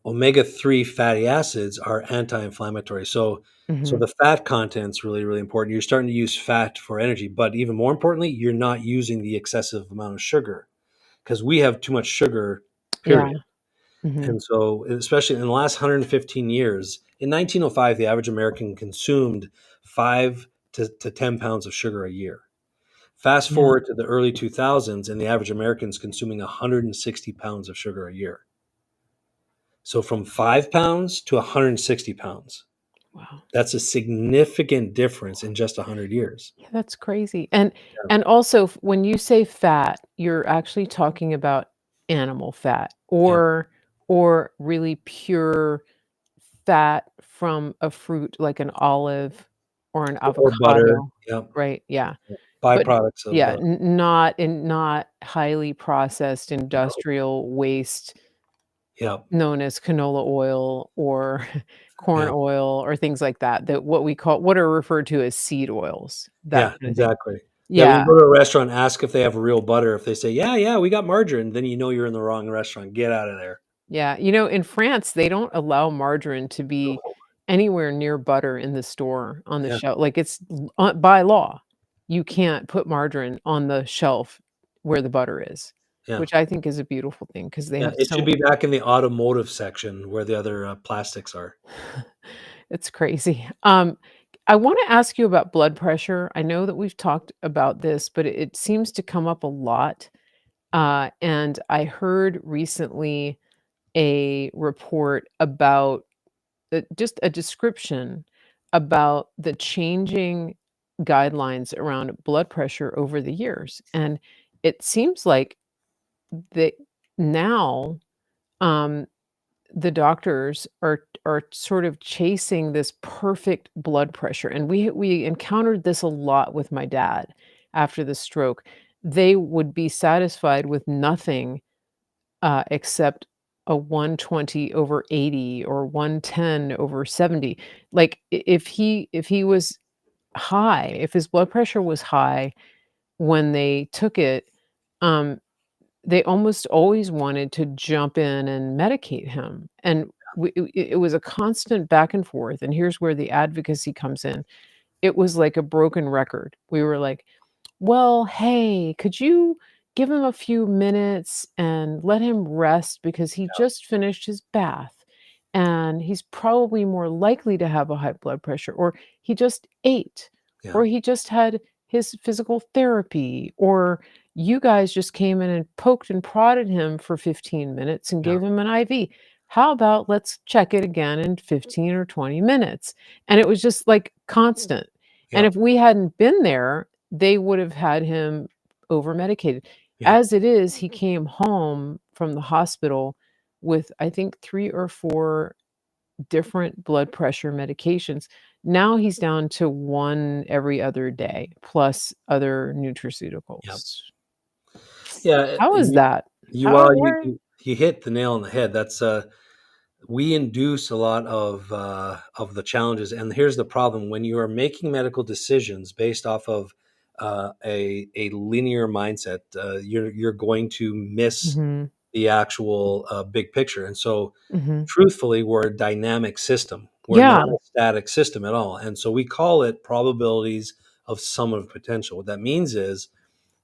omega-3 fatty acids are anti-inflammatory. So mhm. the fat content's really really important. You're starting to use fat for energy, but even more importantly, you're not using the excessive amount of sugar because we have too much sugar. Yeah. Period. Mhm. And so, especially in the last 115 years, in 1905, the average American consumed 5 to 10 pounds of sugar a year. Fast Yeah. forward to the early 2000s, and the average American is consuming 160 pounds of sugar a year. So from 5 pounds to 160 pounds. Wow. That's a significant difference in just 100 years. Yeah, that's crazy. And Yeah. and also when you say fat, you're actually talking about animal fat Yeah. or really pure fat from a fruit like an olive or an Or butter. avocado, Yeah. right? Yeah. But Byproducts of, yeah, not highly processed no. industrial waste Yeah. known as canola oil or corn Yeah. oil or things like that, that what are referred to as seed oils, that Yeah. kind of thing. Exactly. Yeah. When you Yeah. go to a restaurant, ask if they have real butter. If they say, yeah, yeah, we got margarine, then you know you're in the wrong restaurant. Get out of there. Yeah, in France, they don't allow margarine to be No. anywhere near butter in the store on the Yeah. shelf, like, it's by law, you can't put margarine on the shelf where the butter is, Yeah. which I think is a beautiful thing because they Yeah, have it should so be back in the automotive section where the other, plastics are. it's crazy. I wanna ask you about blood pressure. I know that we've talked about this, but it seems to come up a lot, and I heard recently a report about just a description about the changing guidelines around blood pressure over the years, and it seems like that now, um, the doctors are sort of chasing this perfect blood pressure, and we encountered this a lot with my dad after the stroke. They would be satisfied with nothing, except a 120 over 80 or 110 over 70. Like, if he was high, if his blood pressure was high when they took it, um, they almost always wanted to jump in and medicate him, and it was a constant back and forth, and here's where the advocacy comes in. It was like a broken record. We were like, "Well, hey, could you give him a few minutes and let him rest because he just finished his bath, and he's probably more likely to have a high blood pressure, or he just ate, Yeah, or he just had his physical therapy, or you guys just came in and poked and prodded him for 15 minutes and yeah, gave him an IV. How about let's check it again in 15 or 20 minutes?" And it was just, like, constant. And yeah, if we hadn't been there, they would have had him over-medicated. yeah, As it is, he came home from the hospital with, I think, 3 or 4 different blood pressure medications. Now he's down to 1 every other day, plus other yeah. nutraceuticals. Yeah, How is you that? you How well, where you hit the nail on the head. That's, we induce a lot of the challenges, and here's the problem: when you are making medical decisions based off of, a linear mindset, you're going to miss Mhm, the actual, big picture, and so mhm. truthfully, we're a dynamic system. We're Yeah, not a static system at all. And so we call it probabilities of sum of potential. What that means is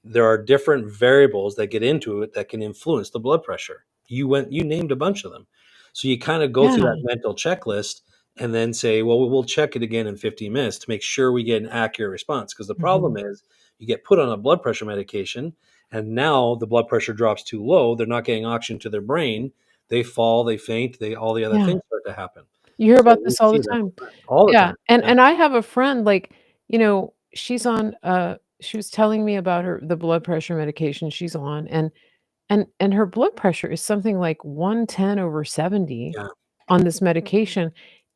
there are different variables that get into it that can influence the blood pressure. You named a bunch of them. So you kind of go through that yeah, mental checklist and then say, well, we'll check it again in 15 minutes to make sure we get an accurate response. Because the problem mhm. is you get put on a blood pressure medication and now the blood pressure drops too low. They're not getting oxygen to their brain. They fall, they faint, they all the other Yeah. things start to happen. You hear So about we this all the see that time. all the Yeah, time. and Yeah. and I have a friend, like, she's on, she was telling me about the blood pressure medication she's on, and her blood pressure is something like 110 over 70 Yeah. on this medication,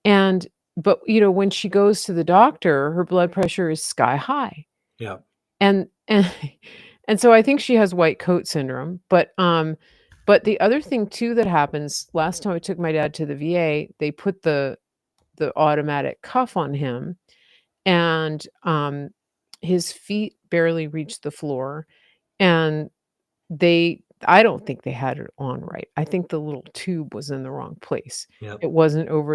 and but, when she goes to the doctor, her blood pressure is sky high, Yeah. and and so I think she has white coat syndrome, but the other thing too that happens, last time I took my dad to the VA, they put the automatic cuff on him, and, his feet barely reached the floor, and I don't think they had it on right. I think the little tube was in the wrong place. Yeah. It wasn't over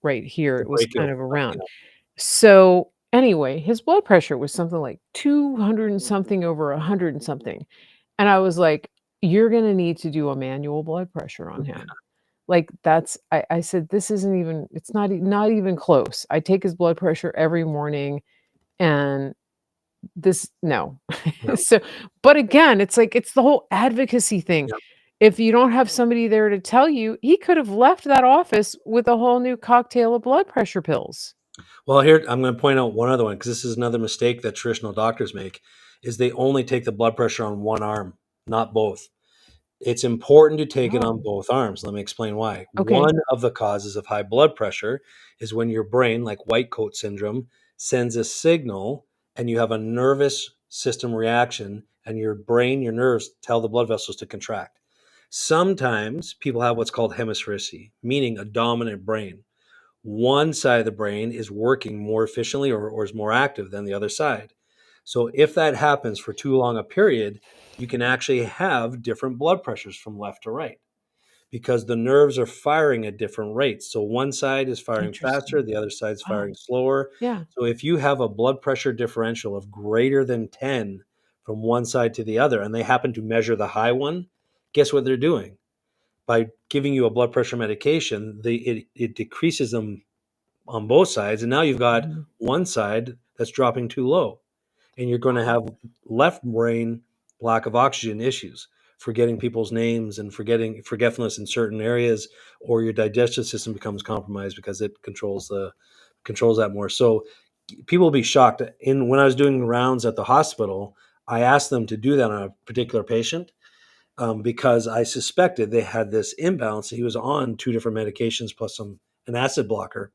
right here, The it was kind brachial. of around. So, anyway, his blood pressure was something like 200 and something over 100 and something, and I was like, "You're gonna need to do a manual blood pressure on him." Like, I said, "This isn't even it's not even close." I take his blood pressure every morning, and this no. Yeah. So but again, it's like, it's the whole advocacy thing. Yeah. If you don't have somebody there to tell you, he could have left that office with a whole new cocktail of blood pressure pills. Well, here I'm going to point out one other one because this is another mistake that traditional doctors make is they only take the blood pressure on one arm, not both. It's important to take it on Oh, both arms. Let me explain why. okay. One of the causes of high blood pressure is when your brain, like white coat syndrome, sends a signal and you have a nervous system reaction, and your brain, your nerves tell the blood vessels to contract. Sometimes people have what's called hemisphericity, meaning a dominant brain. One side of the brain is working more efficiently or is more active than the other side. So if that happens for too long a period, you can actually have different blood pressures from left to right because the nerves are firing at different rates. So one side is firing faster, Interesting. the other side's Wow. firing slower. Yeah. So if you have a blood pressure differential of greater than 10 from one side to the other, and they happen to measure the high one, guess what they're doing? By giving you a blood pressure medication, it decreases them on both sides, and now you've got Mhm. one side that's dropping too low, and you're going to have left brain lack of oxygen issues, forgetting people's names and forgetfulness in certain areas, or your digestive system becomes compromised because it controls that more. So people will be shocked. When I was doing rounds at the hospital, I asked them to do that on a particular patient, because I suspected they had this imbalance. He was on two different medications plus an acid blocker.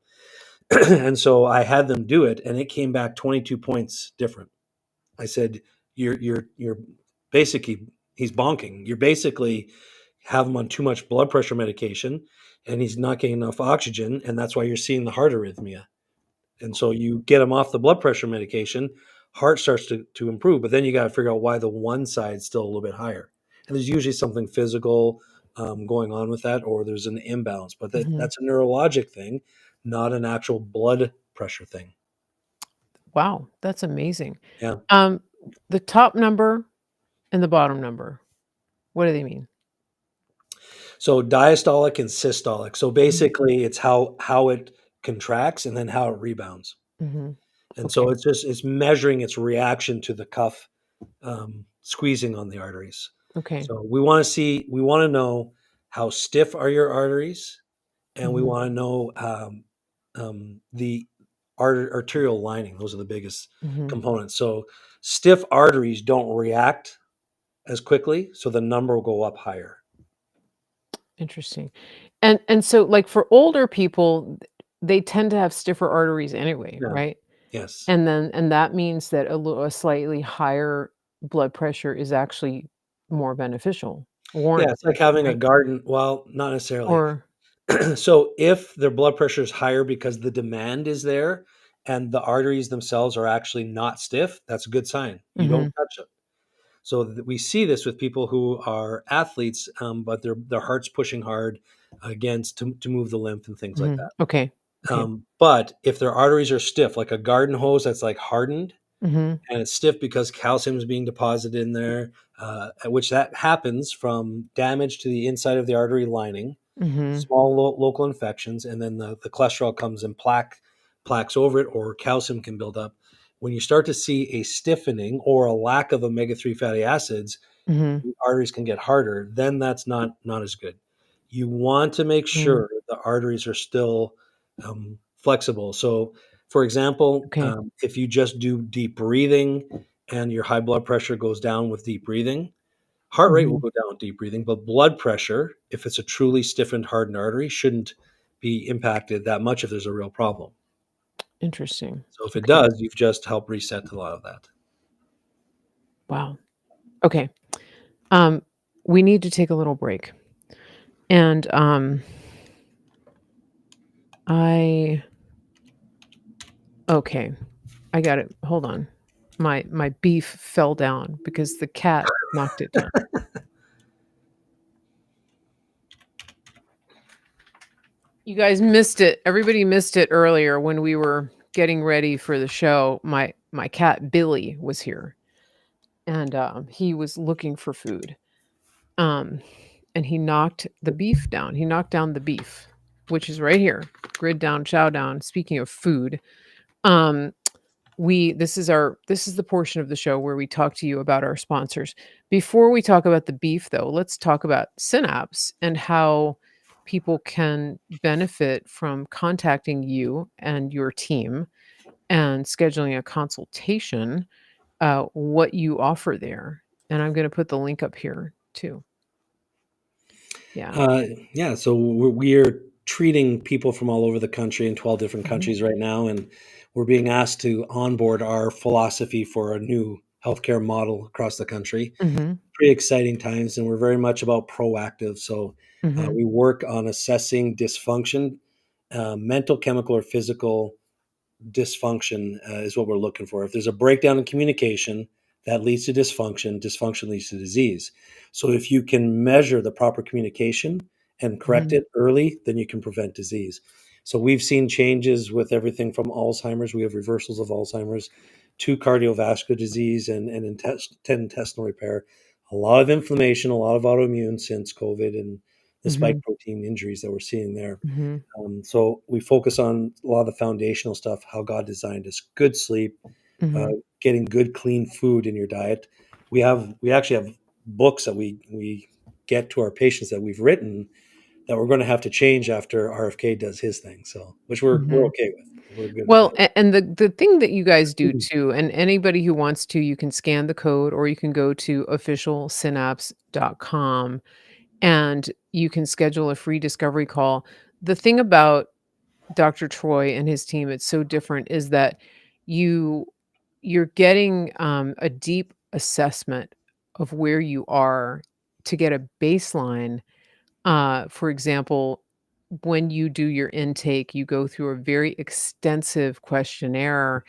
And so I had them do it, and it came back 22 points different. I said, you're basically, he's bonking. You're basically have him on too much blood pressure medication, and he's not getting enough oxygen, and that's why you're seeing the heart arrhythmia. And so you get him off the blood pressure medication, heart starts to improve, but then you got to figure out why the one side's still a little bit higher. And there's usually something physical going on with that, or there's an imbalance. But Mhm. that's a neurologic thing, not an actual blood pressure thing. Wow, that's amazing. Yeah. Um, the top number and the bottom number, what do they mean? So diastolic and systolic. So Mhm. basically, it's how it contracts and then how it rebounds. Mhm. And Okay. so it's measuring its reaction to the cuff squeezing on the arteries. Okay. So we want to know how stiff are your arteries, and we Mhm. want to know the arterial lining. Those are the biggest Mhm. components. So stiff arteries don't react as quickly, so the number will go up higher. Interesting. And so, like, for older people, they tend to have stiffer arteries anyway, Yeah. right? Yes. And that means that a slightly higher blood pressure is actually more beneficial, Yeah, it's like warranted, having a right? garden. Well, not necessarily. Or So if their blood pressure is higher because the demand is there and the arteries themselves are actually not stiff, that's a good sign. You don't Mhm. touch it. So we see this with people who are athletes, but their heart's pushing hard against to move the lymph and things like Mhm. that. Okay. Okay. But if their arteries are stiff, like a garden hose that's like hardened, Mhm. and it's stiff because calcium is being deposited in there, which that happens from damage to the inside of the artery lining, Mhm. small local infections, and then the cholesterol comes and plaques over it, or calcium can build up. When you start to see a stiffening or a lack of omega-3 fatty acids, Mhm. the arteries can get harder. Then that's not as good. You want to make Mm. sure the arteries are still flexible. So, for example, Okay. if you just do deep breathing and your high blood pressure goes down with deep breathing, heart rate will Mhm. go down with deep breathing, but blood pressure, if it's a truly stiffened, hardened artery, shouldn't be impacted that much if there's a real problem. Interesting. So if it Okay. does, you've just helped reset a lot of that. Wow. Okay. Um, we need to take a little break. And, I okay. I got it. Hold on. My beef fell down because the cat knocked it down. You guys missed it. Everybody missed it earlier when we were getting ready for the show. My cat Billy was here, and, he was looking for food. Um, and he knocked the beef down. He knocked down the beef, which is right here. Grid down, chow down. Speaking of food, um, we this is the portion of the show where we talk to you about our sponsors. Before we talk about the beef though, let's talk about Synapse and how people can benefit from contacting you and your team and scheduling a consultation, what you offer there. And I'm going to put the link up here too. Yeah. Uh, yeah, so we're treating people from all over the country in 12 different Mhm. countries right now, and we're being asked to onboard our philosophy for a new healthcare model across the country. Mhm. Pretty exciting times, and we're very much about proactive. So Mhm. we work on assessing dysfunction, mental, chemical, or physical dysfunction is what we're looking for. If there's a breakdown in communication, that leads to dysfunction. Dysfunction leads to disease. So if you can measure the proper communication and correct Mhm. it early, then you can prevent disease. So we've seen changes with everything from Alzheimer's. We have reversals of Alzheimer's. 2 cardiovascular disease, and intestinal repair. A lot of inflammation, a lot of autoimmune since COVID and the spike Mhm. protein injuries that we're seeing there. Mhm. So we focus on a lot of the foundational stuff, how God designed us, good sleep, uh, Mhm. getting good, clean food in your diet. We actually have books that we get to our patients that we've written that we're going to have to change after RFK does his thing. So, which we're Mhm. okay with. We're good with Well, that. and the thing that you guys do Mhm. too, and anybody who wants to, you can scan the code or you can go to officialsynapse.com and you can schedule a free discovery call. The thing about Dr. Troy and his team, it's so different, is that you you're getting a deep assessment of where you are to get a baseline. For example, when you do your intake, you go through a very extensive questionnaire,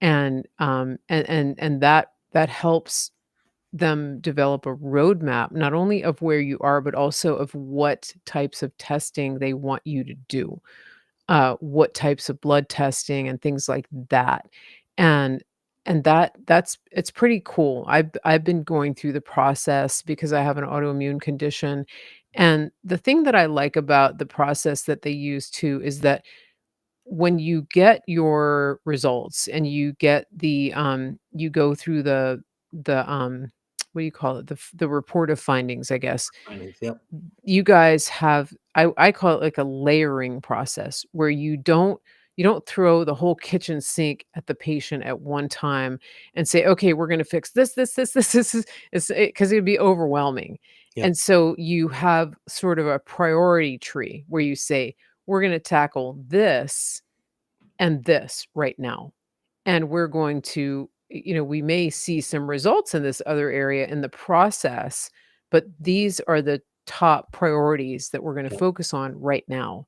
and that helps them develop a roadmap, not only of where you are, but also of what types of testing they want you to do, what types of blood testing and things like that. And that's it's pretty cool. I've been going through the process because I have an autoimmune condition. And the thing that I like about the process that they use too is that when you get your results and you get you go through the what do you call it? The report of findings, I guess. Findings. Yep. You guys have, I call it like a layering process where you don't throw the whole kitchen sink at the patient at one time and say, "Okay, we're gonna fix this," 'cause it'd be overwhelming. Yep. And so you have sort of a priority tree where you say, "We're gonna tackle this and this right now. And we're going to, we may see some results in this other area in the process, but these are the top priorities that we're going to Yep. focus on right now."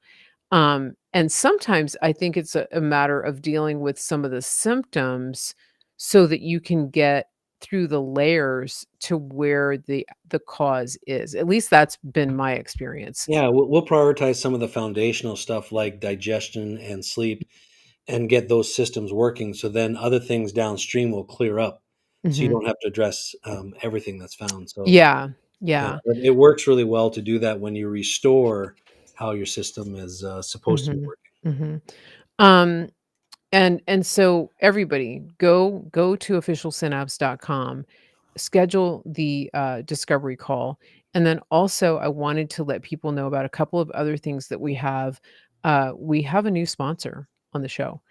And sometimes I think it's a matter of dealing with some of the symptoms so that you can get through the layers to where the cause is. At least that's been my experience. Yeah, we'll prioritize some of the foundational stuff like digestion and sleep and get those systems working. So then other things downstream will clear up. So you Mhm. don't have to address everything that's found. So Yeah. Yeah. it works really well to do that when you restore how your system is supposed to be Mhm. working. Mhm. Um, and so everybody go to officialsynapse.com, schedule the, discovery call, and then also I wanted to let people know about a couple of other things that we have. We have a new sponsor on the show,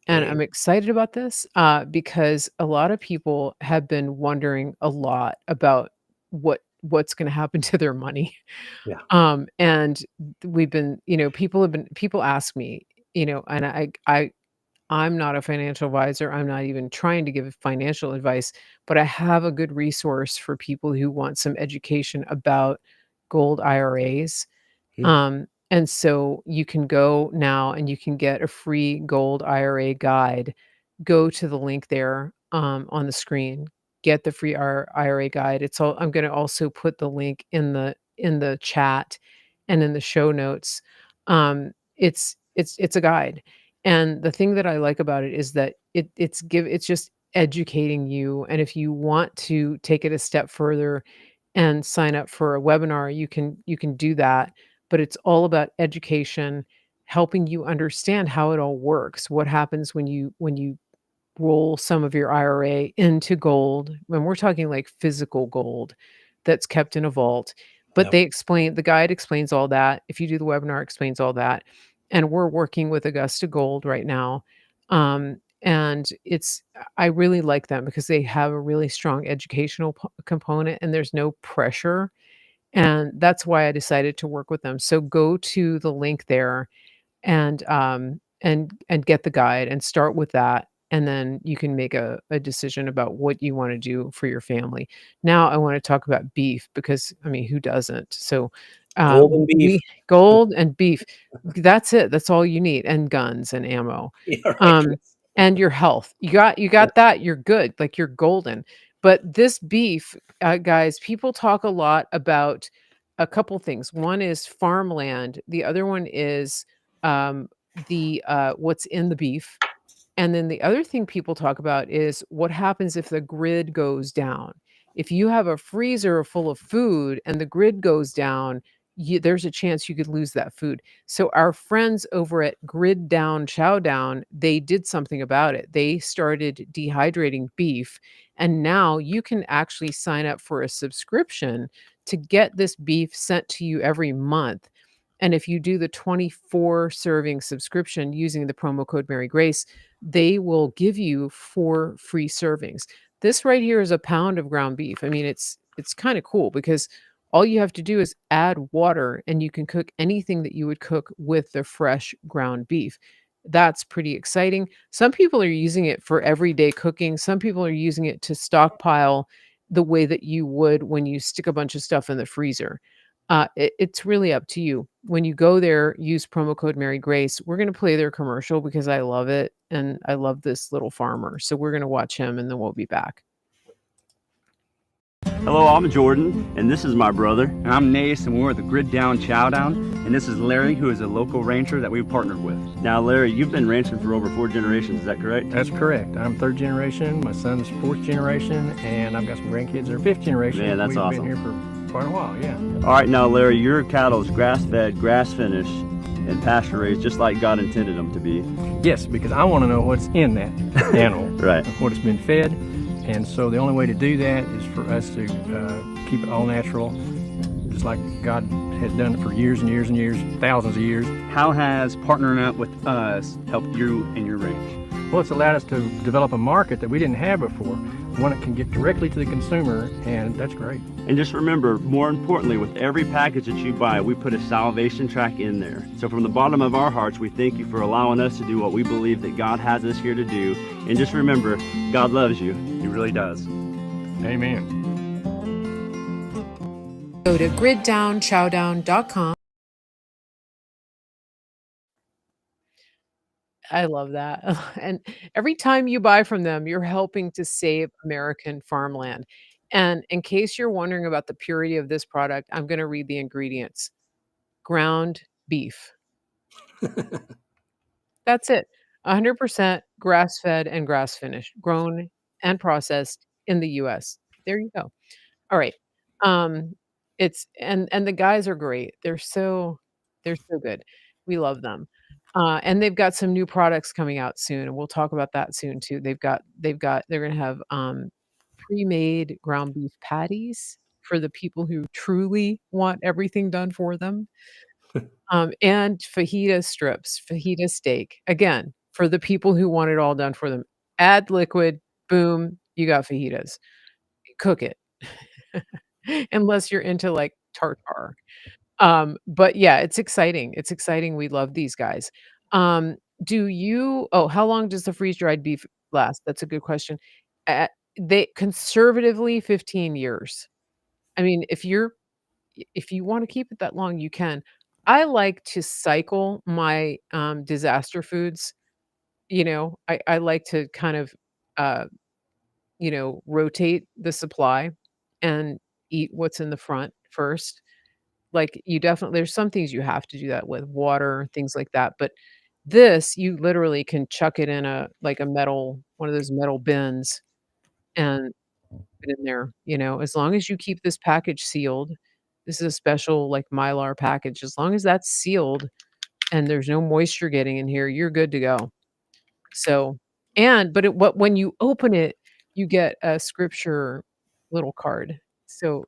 and Hey, I'm excited about this, because a lot of people have been wondering a lot about what's gonna happen to their money. yeah, And we've been, people ask me, and I'm not a financial advisor. I'm not even trying to give financial advice, but I have a good resource for people who want some education about gold IRAs. hmm, And so you can go now and you can get a free gold IRA guide. Go to the link there, on the screen. Get the free IRA guide. I'm going to also put the link in the chat and in the show notes. It's a guide. And the thing that I like about it is that it's just educating you. And if you want to take it a step further and sign up for a webinar, you can do that. But it's all about education, helping you understand how it all works. What happens when you roll some of your IRA into gold, when we're talking like physical gold that's kept in a vault. But yep. the guide explains all that. If you do the webinar, it explains all that. And we're working with Augusta Gold right now. And I really like them because they have a really strong educational component and there's no pressure. And that's why I decided to work with them. So go to the link there and get the guide and start with that, and then you can make a decision about what you wanna do for your family. Now I wanna talk about beef because, I mean, who doesn't? So, Golden beef. we gold and beef, that's it, that's all you need, and guns and ammo. Yeah, right. Um, and your health. You got that, you're good, like, you're golden. But this beef, guys, people talk a lot about a couple things. One is farmland, the other one is, um, what's in the beef, And then the other thing people talk about is what happens if the grid goes down. If you have a freezer full of food and the grid goes down, there's a chance you could lose that food. So our friends over at Grid Down Chow Down, they did something about it. They started dehydrating beef, and now you can actually sign up for a subscription to get this beef sent to you every month. And if you do the 24 serving subscription using the promo code Mary Grace, they will give you 4 free servings. This right here is a pound of ground beef. I mean, it's kinda cool because all you have to do is add water and you can cook anything that you would cook with the fresh ground beef. That's pretty exciting. Some people are using it for everyday cooking. Some people are using it to stockpile the way that you would when you stick a bunch of stuff in the freezer. It's really up to you. When you go there, use promo code Mary Grace. We're gonna play their commercial because I love it, and I love this little farmer. So we're gonna watch him, and then we'll be back. Hello, I'm Jordan, and this is my brother. And I'm Nace, and we're at the Grid Down Chow Down. And this is Larry, who is a local rancher that we've partnered with. Now, Larry, you've been ranching for over 4 generations, is that correct? That's correct. I'm 3rd generation, my son's 4th generation, and I've got some grandkids that are 5th generation. Man, that's awesome. We've been here for quite a while, yeah. All right, now, Larry, your cattle is grass-fed, grass-finished, and pasture-raised, just like God intended them to be. Yes, because I want to know what's in that animal, Right. what it's been fed, and so the only way to do that is for us to keep it all natural, just like God has done it for years and years and years, thousands of years. How has partnering up with us helped you and your ranch? Well, it's allowed us to develop a market that we didn't have before, one that can get directly to the consumer, and that's great. And just remember, more importantly, with every package that you buy, we put a salvation track in there. So from the bottom of our hearts, we thank you for allowing us to do what we believe that God has us here to do. And just remember, God loves you. He really does. Amen. Go to griddownchowdown.com. I love that. And every time you buy from them, you're helping to save American farmland. And in case you're wondering about the purity of this product, I'm gonna read the ingredients. Ground beef. That's it. 100% grass-fed and grass-finished, grown and processed in the US. There you go. All right. Um, it's and the guys are great. They're so good. We love them. And they've got some new products coming out soon, and we'll talk about that soon too. They're gonna have, pre-made ground beef patties for the people who truly want everything done for them, and fajita strips, fajita steak, again, for the people who want it all done for them. Add liquid, boom, you got fajitas. Cook it. Unless you're into, like, tartare. But yeah, it's exciting. It's exciting. We love these guys. How long does the freeze-dried beef last? That's a good question. Uh, they conservatively 15 years. I mean, if you wanna keep it that long, you can. I like to cycle my, disaster foods, I like to kind of, uh, rotate the supply and eat what's in the front first. Like, you definitely there's some things you have to do that with, water, things like that, but this, you literally can chuck it in a metal one of those metal bins and put it in there, as long as you keep this package sealed. This is a special, like, Mylar package. As long as that's sealed and there's no moisture getting in here, you're good to go. So but when you open it, you get a scripture little card. So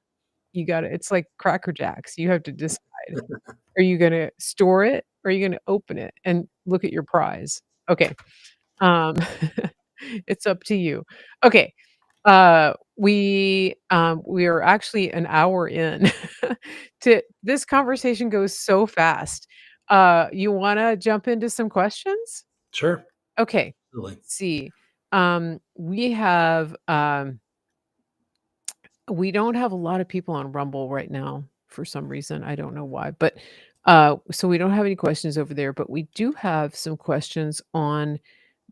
it's like Cracker Jacks. You have to decide. Are you gonna store it or are you gonna open it and look at your prize? Okay. Um, it's up to you. Okay. We are actually an hour in to this conversation goes so fast. You wanna jump into some questions? Sure. Okay. Absolutely. Let's see. We have, we don't have a lot of people on Rumble right now for some reason. I don't know why, but so we don't have any questions over there, but we do have some questions on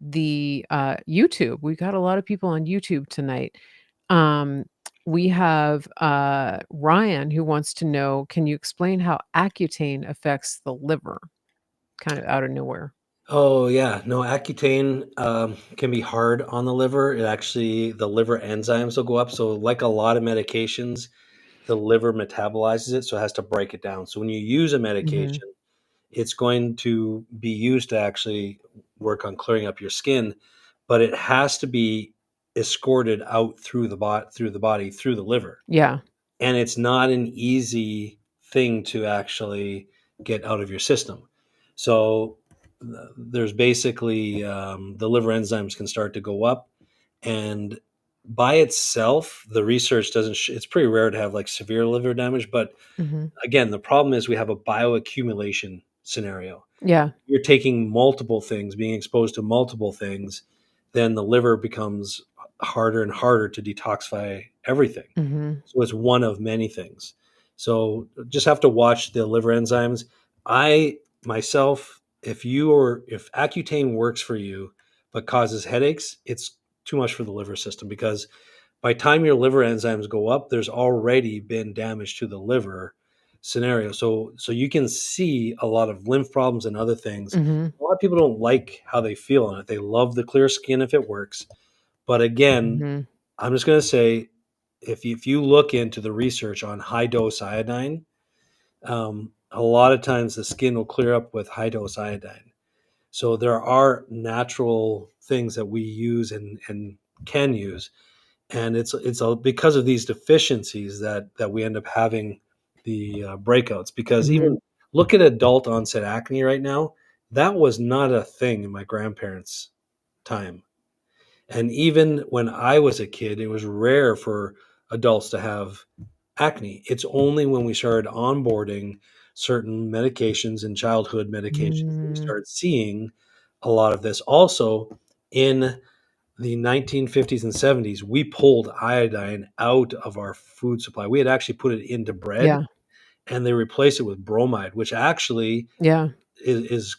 the YouTube. We got a lot of people on YouTube tonight. Um, we have Ryan who wants to know, can you explain how Accutane affects the liver? Kind of out of nowhere. Oh yeah, no, Accutane can be hard on the liver. The liver enzymes will go up. So like a lot of medications, the liver metabolizes it, so it has to break it down. So when you use a Mhm. medication, it's going to be used to actually work on clearing up your skin, but it has to be escorted out through the body, through the liver. Yeah. And it's not an easy thing to actually get out of your system. So there's basically the liver enzymes can start to go up, and by itself, the research doesn't. It's pretty rare to have like severe liver damage, but Mhm. again, the problem is we have a bioaccumulation scenario. Yeah. You're taking multiple things, being exposed to multiple things, then the liver becomes harder and harder to detoxify everything. Mhm. So it's one of many things. So just have to watch the liver enzymes. I myself, if Accutane works for you but causes headaches, it's too much for the liver system, because by the time your liver enzymes go up, there's already been damage to the liver scenario. So you can see a lot of lymph problems and other things. Mhm. A lot of people don't like how they feel on it. They love the clear skin if it works. But again, Mhm. I'm just going to say, if you look into the research on high dose iodine, a lot of times the skin will clear up with high dose iodine. So there are natural things that we use and can use, and because of these deficiencies that we end up having the breakouts. Because Mhm. even look at adult onset acne right now, that was not a thing in my grandparents' time. And even when I was a kid, it was rare for adults to have acne. It's only when we started onboarding certain medications and childhood medications that we Mm. started seeing a lot of this. Also, in the 1950s and 70s, we pulled iodine out of our food supply. We had actually put it into bread, Yeah. and they replaced it with bromide, which actually Yeah. is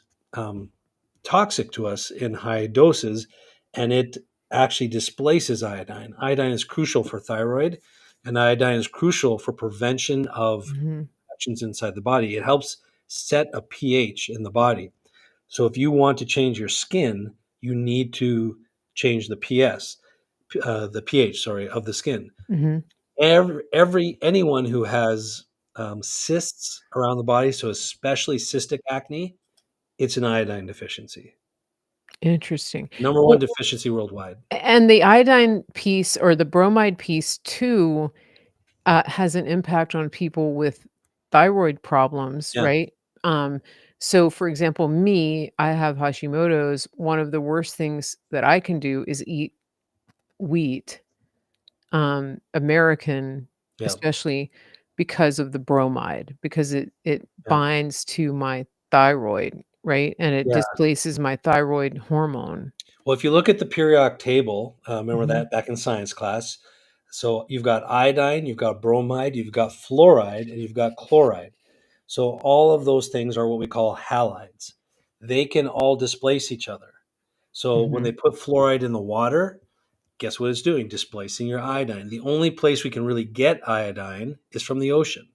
toxic to us in high doses, and it actually displaces iodine. Iodine is crucial for thyroid, and iodine is crucial for prevention of Mhm. infections inside the body. It helps set a pH in the body. So if you want to change your skin, you need to change the pH, sorry, of the skin. Mhm. Anyone who has cysts around the body, so especially cystic acne, it's an iodine deficiency. Interesting. Number one Well, deficiency worldwide. and the iodine piece or the bromide piece too, has an impact on people with thyroid problems, Yeah, right? Um, so for example, me, I have Hashimoto's. One of the worst things that I can do is eat wheat, American, yeah, especially because of the bromide, because it yeah, binds to my thyroid, right? And it yeah. displaces my thyroid hormone. Well, if you look at the periodic table, remember Mhm. that back in science class. So you've got iodine, you've got bromide, you've got fluoride, and you've got chloride. So all of those things are what we call halides. They can all displace each other. So when they Mhm. put fluoride in the water, guess what it's doing? Displacing your iodine. The only place we can really get iodine is from the ocean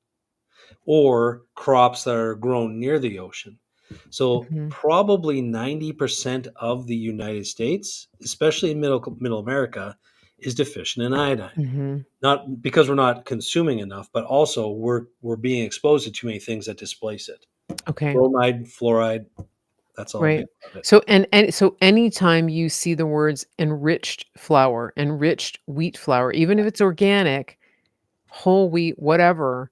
or crops that are grown near the ocean. So Mhm. probably 90% of the United States, especially in middle America, is deficient in iodine. Mhm. Not because we're not consuming enough, but also we're being exposed to too many things that displace it. Okay. Bromide, fluoride, that's all a big Right. part of it. So and so anytime you see the words enriched flour, enriched wheat flour, even if it's organic, whole wheat, whatever,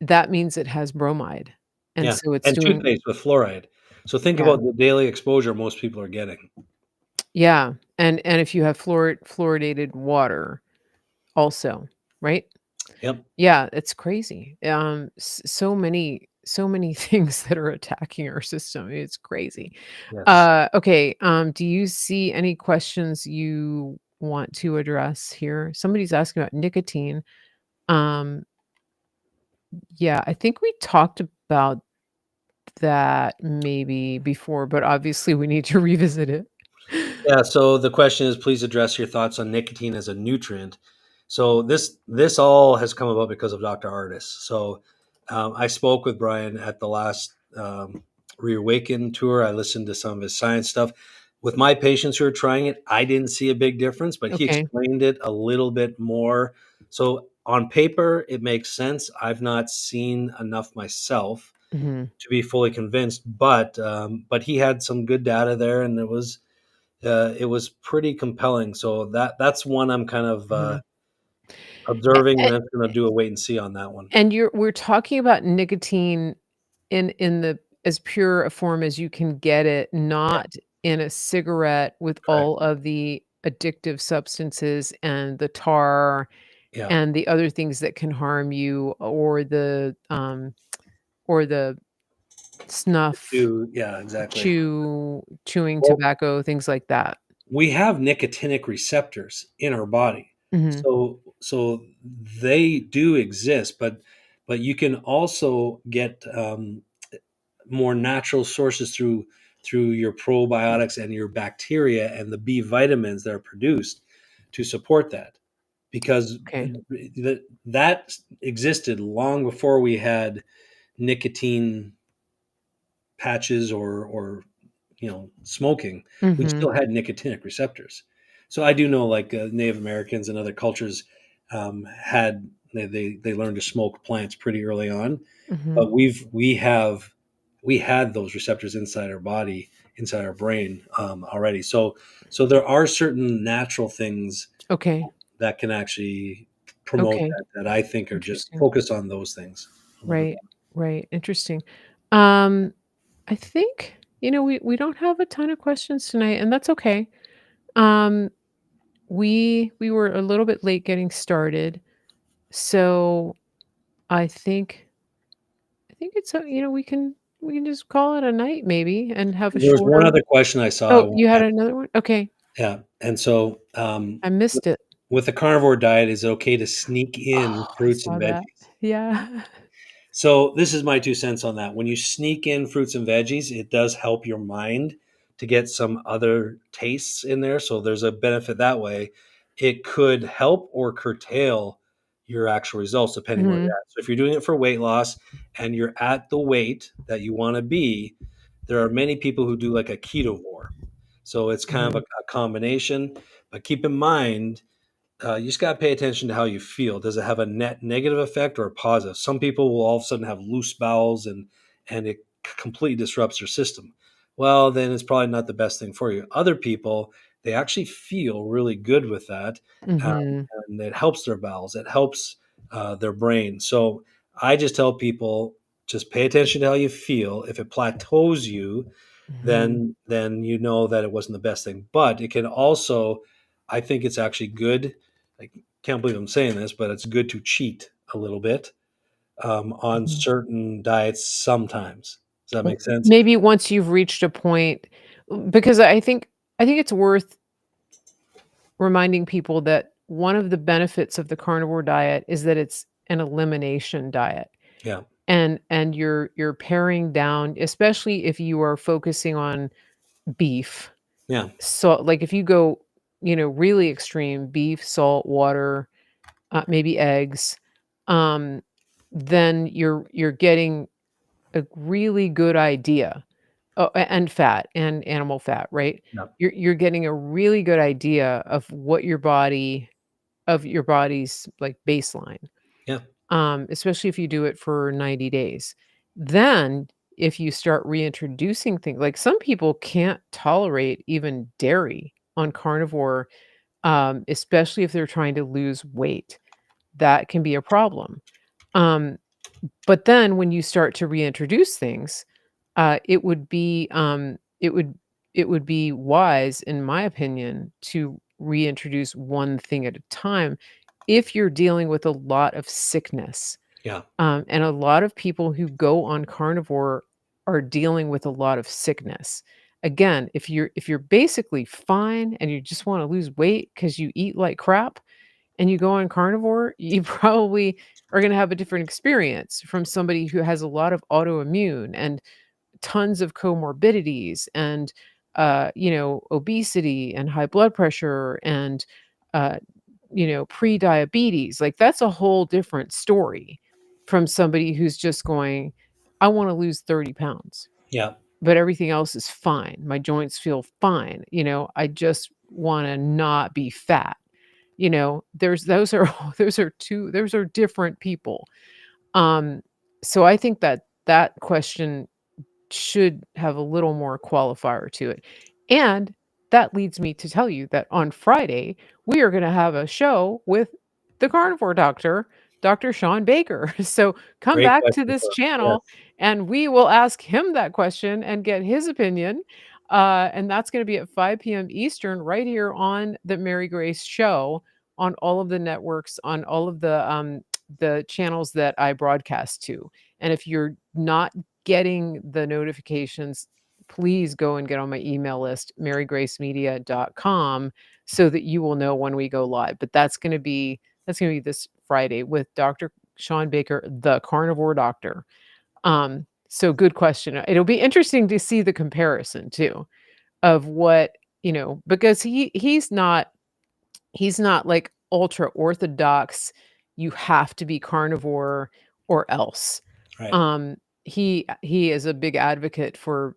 that means it has bromide. And Yeah. so it's And doing toothpaste with fluoride. So think yeah. about the daily exposure most people are getting. Yeah. And if you have fluoridated water also, right? Yep. Yeah, it's crazy. So many things that are attacking our system. It's crazy. Yes. Okay, do you see any questions you want to address here? Somebody's asking about nicotine. Um, yeah, I think we talked about that maybe before, but obviously we need to revisit it. Yeah, so the question is, please address your thoughts on nicotine as a nutrient. So this all has come about because of Dr. Artis. So I spoke with Brian at the last Reawaken tour. I listened to some of his science stuff. With my patients who are trying it, I didn't see a big difference, but he Okay. explained it a little bit more. So on paper, it makes sense. I've not seen enough myself Hmm. to be fully convinced, but he had some good data there, and it was pretty compelling. So that's one I'm kind of Hmm. observing, and I'm going to do a wait and see on that one. And we're talking about nicotine in the as pure a form as you can get it, Yeah, not in a cigarette with correct. all of the addictive substances and the tar Yeah, and the other things that can harm you, or the snuff, yeah, exactly. chewing Well, tobacco, things like that. we have nicotinic receptors in our body, Mhm. so they do exist, but you can also get more natural sources through your probiotics and your bacteria and the B vitamins that are produced to support that, because Okay. that existed long before we had nicotine patches or smoking. We Mhm. still had nicotinic receptors. So I do know, like, Native Americans and other cultures had they learned to smoke plants pretty early on, Mhm. but we had those receptors inside our body, inside our brain, already. So there are certain natural things Okay. that can actually promote Okay. that I think are just Interesting. focus on those things a little bit Right. Right. Interesting. Um, I think, we don't have a ton of questions tonight, and that's okay. Um, we were a little bit late getting started, so I think it's we can just call it a night maybe and have a more. There was one shorter. other question I saw I Oh, wanted you to had ask. another one? Okay. Yeah, and so, I missed it. with the carnivore diet, is it okay to sneak in Oh, I fruits and saw that. veggies? Yeah. So this is my 2 cents on that. When you sneak in fruits and veggies, it does help your mind to get some other tastes in there, so there's a benefit that way. It could help or curtail your actual results depending where Mhm. you're at. So if you're doing it for weight loss and you're at the weight that you wanna be, there are many people who do like a ketovore. So it's kind of Mhm. a combination, but keep in mind, you just got to pay attention to how you feel. Does it have a net negative effect or a positive? Some people will all of a sudden have loose bowels, and it completely disrupts their system. Well, then it's probably not the best thing for you. Other people, they actually feel really good with that, um, Mhm. and it helps their bowels. It helps their brain. So I just tell people, just pay attention to how you feel. If it plateaus you, Mhm. then you know that it wasn't the best thing. But it can also, I think it's actually good. I can't believe I'm saying this, but it's good to cheat a little bit on Mhm. certain diets sometimes. Does that make sense? Maybe once you've reached a point, because I think it's worth reminding people that one of the benefits of the carnivore diet is that it's an elimination diet. Yeah, And you're paring down, especially if you are focusing on beef. yeah, So, like, if you go, really extreme, beef, salt, water, maybe eggs, um, then you're getting a really good idea. Oh, and fat and animal fat, right? yeah, You're getting a really good idea of your body's, like, baseline, yeah, especially if you do it for 90 days. Then, if you start reintroducing things like, some people can't tolerate even dairy on carnivore, especially if they're trying to lose weight. That can be a problem. Um, but then when you start to reintroduce things, it would be, it would be wise, in my opinion, to reintroduce one thing at a time if you're dealing with a lot of sickness. yeah, And a lot of people who go on carnivore are dealing with a lot of sickness. Again, if you're basically fine and you just wanna lose weight because you eat like crap and you go on carnivore, you probably are gonna have a different experience from somebody who has a lot of autoimmune and tons of comorbidities and, obesity and high blood pressure and, uh, pre-diabetes. Like, that's a whole different story from somebody who's just going, "I wanna lose 30 pounds." yeah. but everything else is fine. My joints feel fine. I just want to not be fat. Those are those are different people. Um, so I think that question should have a little more qualifier to it. And that leads me to tell you that on Friday, we are going to have a show with the carnivore doctor, Dr. Sean Baker. So come Great back to question this for yes. channel and we will ask him that question and get his opinion. And that's going to be at 5 p.m. Eastern, right here on the Mary Grace Show, on all of the networks, on all of the channels that I broadcast to. And if you're not getting the notifications, please go and get on my email list, marygracemedia.com, so that you will know when we go live. But that's gonna be this Friday with Dr. Sean Baker, the carnivore doctor. So good question. It'll be interesting to see the comparison too of because he's not like ultra orthodox, you have to be carnivore or else. Right. He is a big advocate for,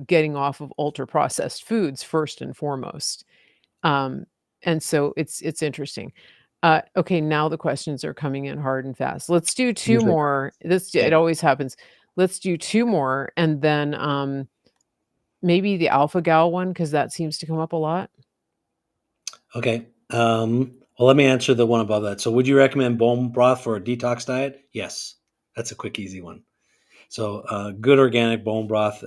getting off of ultra processed foods first and foremost. Um, and so it's interesting. Okay, now the questions are coming in hard and fast. Let's do two Usually more. okay. It always happens. Let's do two more and then maybe the alpha gal one, because that seems to come up a lot. Okay. Well, let me answer the one above that. So, would you recommend bone broth for a detox diet? Yes, that's a quick, easy one. So, good organic bone broth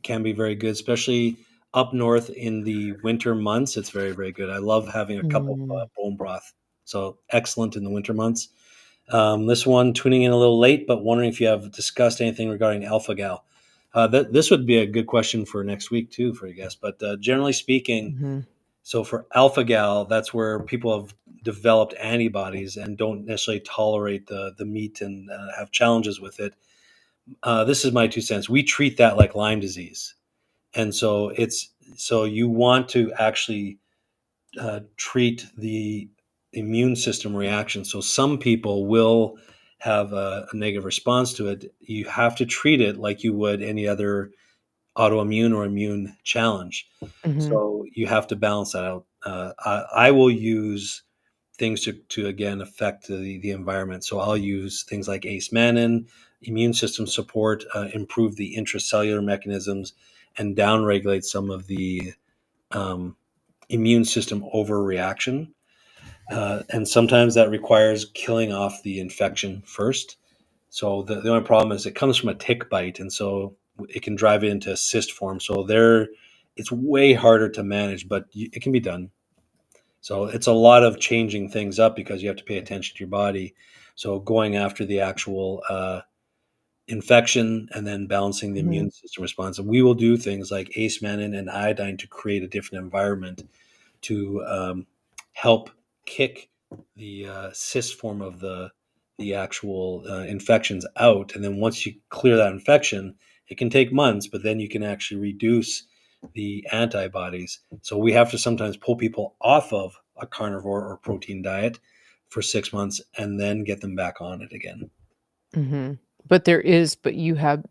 can be very good, especially up north in the winter months. It's very, very good. I love having a cup of Mm. bone broth. So, excellent in the winter months. This one, tuning in a little late, but wondering if you have discussed anything regarding alpha gal. This would be a good question for next week too, for you guys. But generally speaking, Mhm. so for alpha gal, that's where people have developed antibodies and don't necessarily tolerate the meat and have challenges with it. This is my 2 cents. We treat that like Lyme disease, and so you want to actually treat the immune system reaction. So some people will have a negative response to it. You have to treat it like you would any other autoimmune or immune challenge. Mhm. So you have to balance that out. I will use things to again affect the environment. So I'll use things like ACE mannan, immune system support, improve the intracellular mechanisms, and downregulate some of the um, immune system overreaction. And sometimes that requires killing off the infection first. So the only problem is it comes from a tick bite, and so it can drive it into cyst form. So it's way harder to manage, but it can be done. So it's a lot of changing things up because you have to pay attention to your body. So going after the actual infection and then balancing the Mhm. immune system response. And we will do things like ACE mannan and iodine to create a different environment to help kick the cyst form of the actual infections out. And then once you clear that infection, it can take months, but then you can actually reduce the antibodies. So we have to sometimes pull people off of a carnivore or protein diet for 6 months and then get them back on it again. Mhm. But you have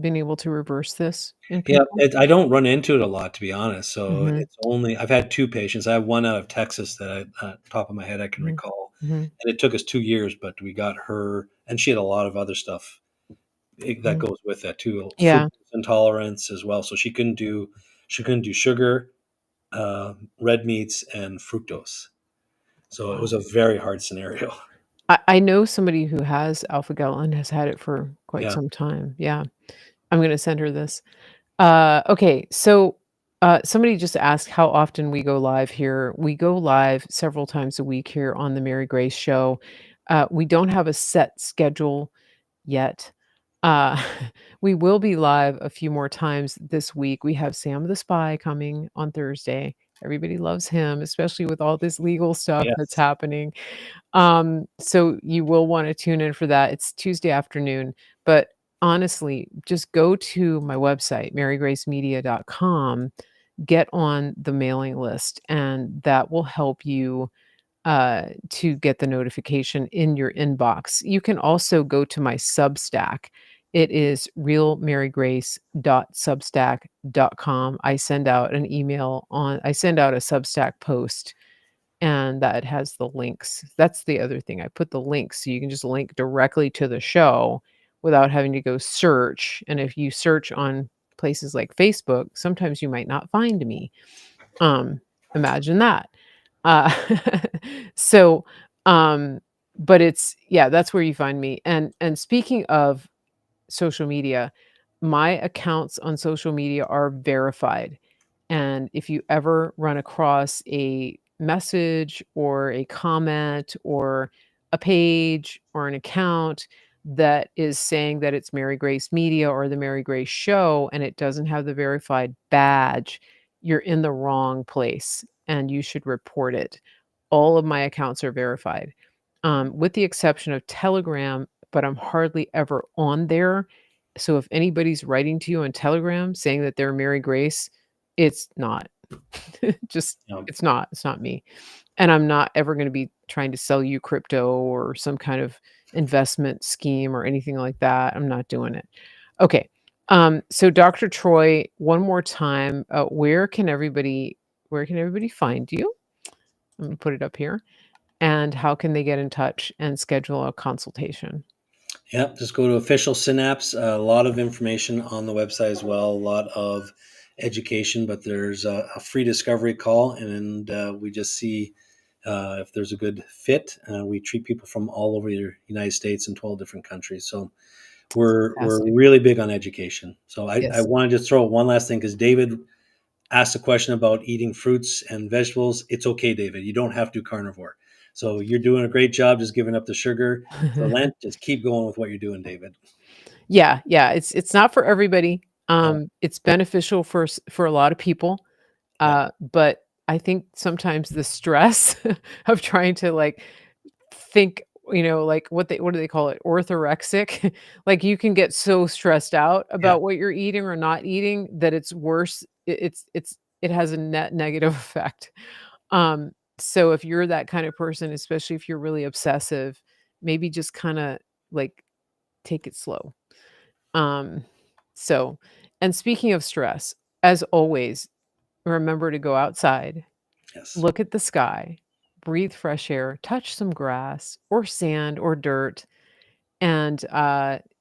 been able to reverse this in Yeah, people? I don't run into it a lot, to be honest. So Mhm. it's only I've had 2 patients. I have one out of Texas that top of my head I can Mhm. recall, Mhm. and it took us 2 years, but we got her, and she had a lot of other stuff that Mhm. goes with that too, fructose Yeah. intolerance as well. So she couldn't do sugar, red meats, and fructose. So it was Wow. a very hard scenario. I know somebody who has alpha-gal and has had it for quite Yeah. some time. Yeah. I'm gonna send her this. Okay, so, somebody just asked how often we go live here. We go live several times a week here on the Mary Grace Show. We don't have a set schedule yet. Uh, we will be live a few more times this week. We have Sam the Spy coming on Thursday. Everybody loves him, especially with all this legal stuff that's Yes. happening. So you will wanna tune in for that. It's Tuesday afternoon, but honestly, just go to my website, marygracemedia.com, get on the mailing list, and that will help you, to get the notification in your inbox. You can also go to my Substack It is realmarygrace.substack.com. I send out a Substack post, and that has the links. That's the other thing. I put the links so you can just link directly to the show without having to go search. And if you search on places like Facebook, sometimes you might not find me. Imagine that. Uh, so, but that's where you find me. And speaking of social media, my accounts on social media are verified. And if you ever run across a message or a comment or a page or an account that is saying that it's Mary Grace Media or the Mary Grace Show and it doesn't have the verified badge, you're in the wrong place and you should report it. All of my accounts are verified, with the exception of Telegram, but I'm hardly ever on there. So if anybody's writing to you on Telegram saying that they're Mary Grace, it's not. Just Yeah. it's not me. And I'm not ever going to be trying to sell you crypto or some kind of investment scheme or anything like that. I'm not doing it. Okay. So Dr. Troy, one more time, where can everybody find you? I'm going to put it up here. And how can they get in touch and schedule a consultation? Yep, just go to Official Synapse. A lot of information on the website as well, a lot of education, but there's a free discovery call, and we just see if there's a good fit. We treat people from all over the United States and 12 different countries. So we're Fantastic. really big on education. So I Yes. want to just throw out one last thing because David asked a question about eating fruits and vegetables. It's okay, David. You don't have to do carnivore. So you're doing a great job just giving up the sugar for Lent. Just keep going with what you're doing, David. Yeah, it's not for everybody. No. It's beneficial for a lot of people. Yeah. But I think sometimes the stress of trying to like think, like what do they call it? Orthorexic. Like you can get so stressed out Yeah. about what you're eating or not eating that it's worse. It has a net negative effect. So if you're that kind of person, especially if you're really obsessive, maybe just kind of like take it slow. So, and speaking of stress, as always, remember to go outside, Yes. look at the sky, breathe fresh air, touch some grass or sand or dirt, and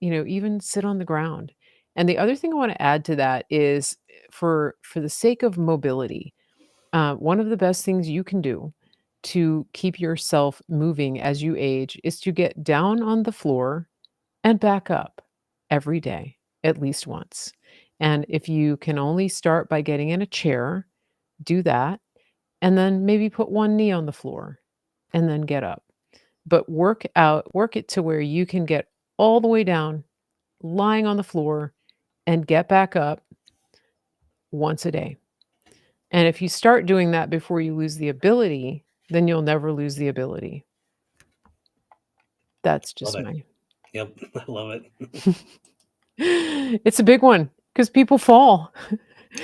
even sit on the ground. And the other thing I want to add to that is for the sake of mobility, one of the best things you can do to keep yourself moving as you age is to get down on the floor and back up every day, at least once. And if you can only start by getting in a chair, do that. And then maybe put one knee on the floor and then get up. But work it to where you can get all the way down, lying on the floor, and get back up once a day. And if you start doing that before you lose the ability, then you'll never lose the ability. That's just Love it. my. Yep, I love it. It's a big one because people fall and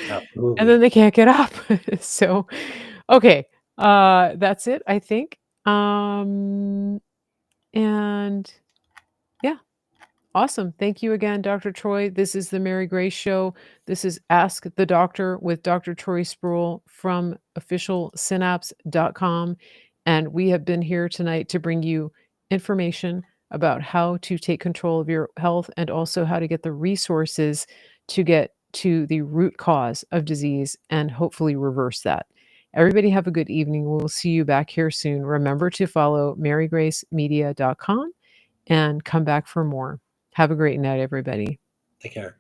Absolutely. then they can't get up. So, okay, that's it, I think. And yeah, awesome. Thank you again, Dr. Troy. This is the Mary Grace Show. This is Ask the Doctor with Dr. Troy Spurrill from officialsynapse.com. And we have been here tonight to bring you information about how to take control of your health and also how to get the resources to get to the root cause of disease and hopefully reverse that. Everybody have a good evening. We'll see you back here soon. Remember to follow marygracemedia.com and come back for more. Have a great night, everybody. Take care.